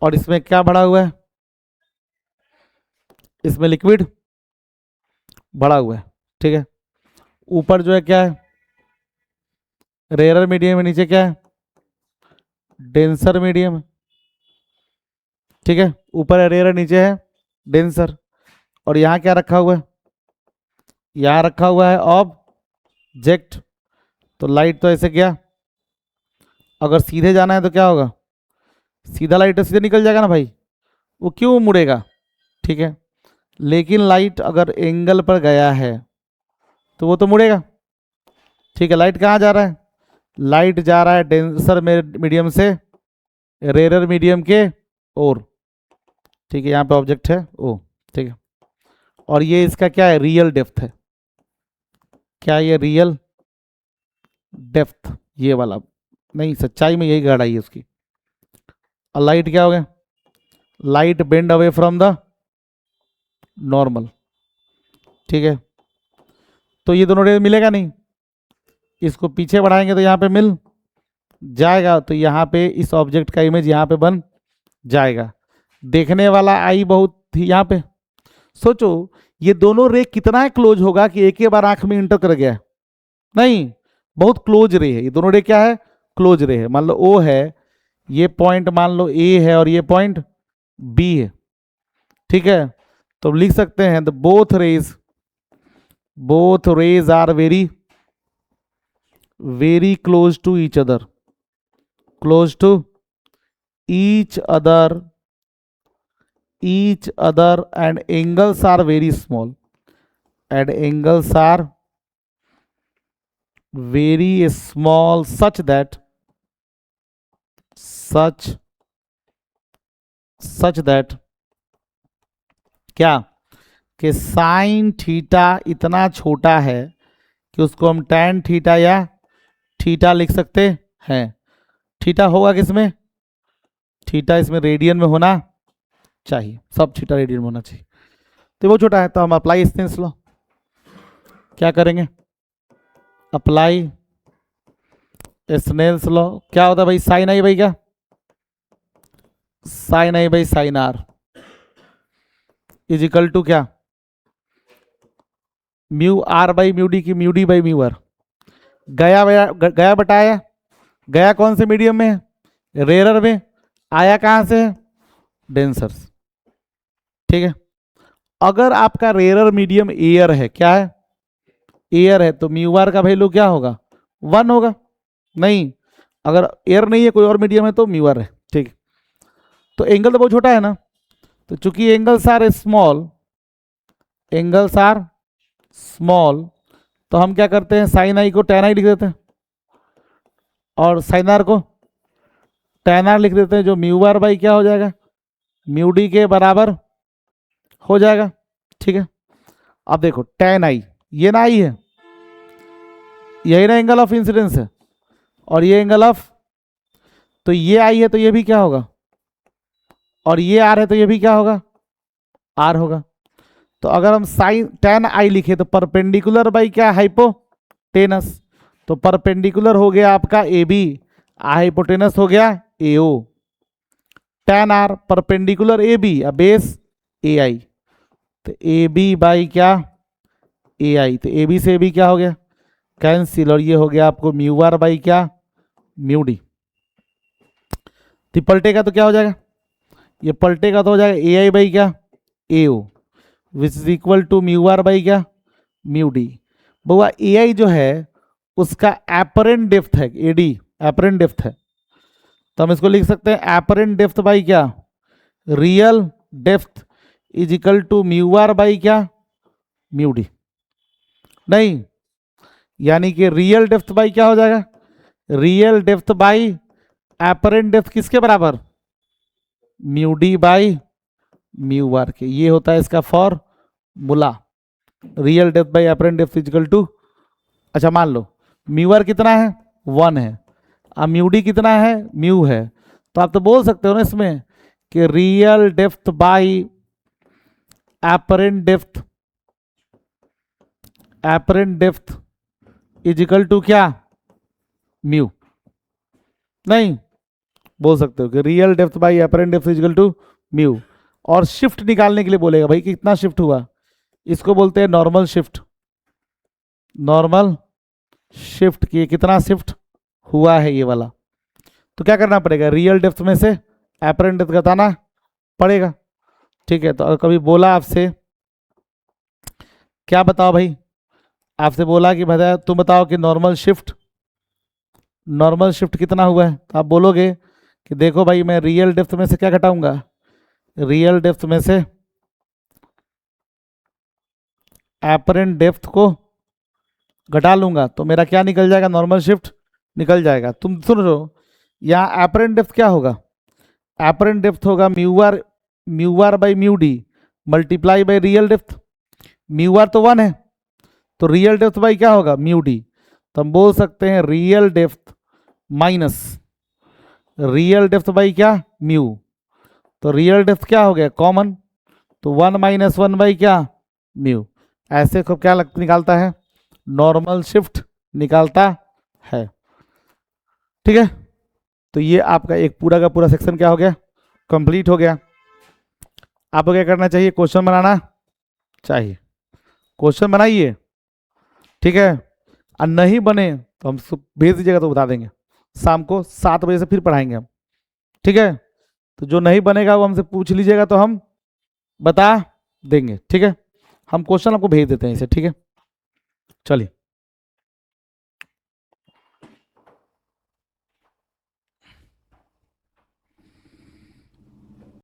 A: और इसमें क्या भरा हुआ है? इसमें लिक्विड भरा हुआ है, ठीक है। ऊपर जो है क्या है? रेयर मीडियम है, नीचे क्या है? डेंसर मीडियम है, ठीक है। ऊपर है रेयर, नीचे है डेंसर। और यहाँ क्या रखा हुआ है? यहाँ रखा हुआ है ऑब्जेक्ट। तो लाइट तो ऐसे गया, अगर सीधे जाना है तो क्या होगा? सीधा लाइट तो सीधे निकल जाएगा ना भाई, वो क्यों मुड़ेगा? ठीक है। लेकिन लाइट अगर एंगल पर गया है तो वो तो मुड़ेगा, ठीक है। लाइट कहाँ जा रहा है? लाइट जा रहा है डेंसर मीडियम से रेयर मीडियम के ओर, ठीक है। यहाँ पे ऑब्जेक्ट है ओ, ठीक है। और ये इसका क्या है? रियल डेप्थ है। क्या ये रियल डेप्थ? ये वाला नहीं, सच्चाई में यही गहराई है उसकी। और लाइट क्या हो गया? Light bend away from the normal, ठीक है। तो ये दोनों रे मिलेगा नहीं, इसको पीछे बढ़ाएंगे तो यहाँ पे मिल जाएगा। तो यहाँ पे इस ऑब्जेक्ट का इमेज यहाँ पे बन जाएगा। देखने वाला आई बहुत ही यहाँ पे। सोचो ये दोनों रे कितना क्लोज होगा कि एक ही बार आंख में इंटर कर गया? नहीं, बहुत क्लोज रे है ये दोनों रे। क्या है? क्लोज रे है। मान लो ओ है, ये पॉइंट मान लो ए है, और ये पॉइंट बी है, ठीक है। तो लिख सकते हैं the both rays are very close to each other, each other and angles are very small, and angles are very small such that क्या कि साइन थीटा इतना छोटा है कि उसको हम टैन थीटा या थीटा लिख सकते हैं। थीटा होगा किसमें? थीटा इसमें रेडियन में होना चाहिए, सब थीटा रेडियन में होना चाहिए। तो वो छोटा है, तो हम अप्लाई स्नेल्स लॉ क्या करेंगे? अप्लाई स्नेल्स लॉ क्या होता है भाई? साइन आई भाई, क्या साइन आई भाई sine r is equal to क्या? Mu r by mu d की mu d by mu r. गया बटाया, गया कौन से मीडियम में? रेयर में। आया कहां से? डेंसर्स, ठीक है। अगर आपका रेयर मीडियम एयर है, क्या है? एयर है, तो म्यू आर का वैल्यू क्या होगा? 1 होगा। नहीं, अगर एयर नहीं है कोई और मीडियम है तो म्यू आर है, ठीक। तो एंगल तो बहुत छोटा है ना, तो चूंकि एंगल्स आर स्मॉल, तो हम क्या करते हैं? साइन आई को टैन आई लिख देते हैं, और साइन आर को टैन आर लिख देते हैं, जो म्यू आर बाई क्या हो जाएगा? म्यू डी के बराबर हो जाएगा, ठीक है। अब देखो टैन आई, ये ना आई है, यही ना एंगल ऑफ इंसिडेंस है, और ये एंगल ऑफ, तो ये आई है तो ये भी क्या होगा? और ये आर है तो ये भी क्या होगा? आर होगा। तो अगर हम साइन टैन आई लिखे तो परपेंडिकुलर बाई क्या? हाइपोटेनस। तो परपेंडिकुलर हो गया आपका ए बी, हाइपोटेनस हो गया A O. Tan r perpendicular A B, base A I, तो ए बी बाई क्या? ए आई। तो ए बी से ए बी क्या हो गया? कैंसिल, और ये हो गया आपको म्यू आर बाई क्या? Mu D. तो पलटेगा तो क्या हो जाएगा? ये पलटेगा तो हो जाएगा ए आई बाई क्या? A O, which is equal to mu r by क्या? Mu d. बउआ ए आई जो है उसका एपरेंट डेप्थ है, ए डी एपरेंट डेप्थ है, तो हम इसको लिख सकते हैं एपरेंट डेप्थ बाई क्या? Real depth is equal to mu r by क्या, म्यू डी। नहीं, यानी कि रियल डेप्थ बाई क्या हो जाएगा, real depth by apparent depth किसके बराबर, mu d by mu r के। ये होता है इसका formula, real depth by apparent depth equal to, अच्छा मान लो म्यू आर कितना है 1 है, अब म्यू डी कितना है म्यू है, तो आप तो बोल सकते हो ना इसमें कि real depth by apparent depth, apparent depth equal to क्या, म्यू। नहीं, बोल सकते हो कि real depth by apparent depth equal to mu. और शिफ्ट निकालने के लिए बोलेगा भाई कि कितना शिफ्ट हुआ, इसको बोलते हैं नॉर्मल शिफ्ट, नॉर्मल शिफ्ट की कितना शिफ्ट हुआ है ये वाला। तो क्या करना पड़ेगा, रियल डेप्थ में से एपरेंट डेप्थ घटाना पड़ेगा। ठीक है, तो कभी बोला आपसे, क्या बताओ भाई, आपसे बोला कि भाई तुम बताओ कि नॉर्मल शिफ्ट कितना हुआ है, तो आप बोलोगे कि देखो भाई मैं रियल डेप्थ में से क्या घटाऊंगा, रियल डेप्थ में से एपरेंट डेप्थ को घटा लूंगा तो मेरा क्या निकल जाएगा, नॉर्मल शिफ्ट निकल जाएगा। तुम सुन रहे हो, यहाँ एपरेंट डेप्थ क्या होगा, एपरेंट डेप्थ होगा mu r by mu d multiply by real depth. Mu r तो 1 है, तो रियल डेप्थ बाई क्या होगा म्यू डी, तो हम बोल सकते हैं real depth minus real depth by क्या म्यू, तो रियल डेप्थ क्या हो गया कॉमन, तो 1 माइनस 1 बाई क्या म्यू। ऐसे को क्या निकालता है, नॉर्मल शिफ्ट निकालता है। ठीक है, तो ये आपका एक पूरा का पूरा सेक्शन क्या हो गया, कंप्लीट हो गया। आपको क्या करना चाहिए, क्वेश्चन बनाना चाहिए, क्वेश्चन बनाइए। ठीक है, और नहीं बने तो हम भेज दीजिएगा तो बता देंगे, शाम को 7 बजे से फिर पढ़ाएंगे हम। ठीक है, तो जो नहीं बनेगा वो हमसे पूछ लीजिएगा तो हम बता देंगे। ठीक है, हम क्वेश्चन आपको भेज देते हैं इसे। ठीक है, चलिए।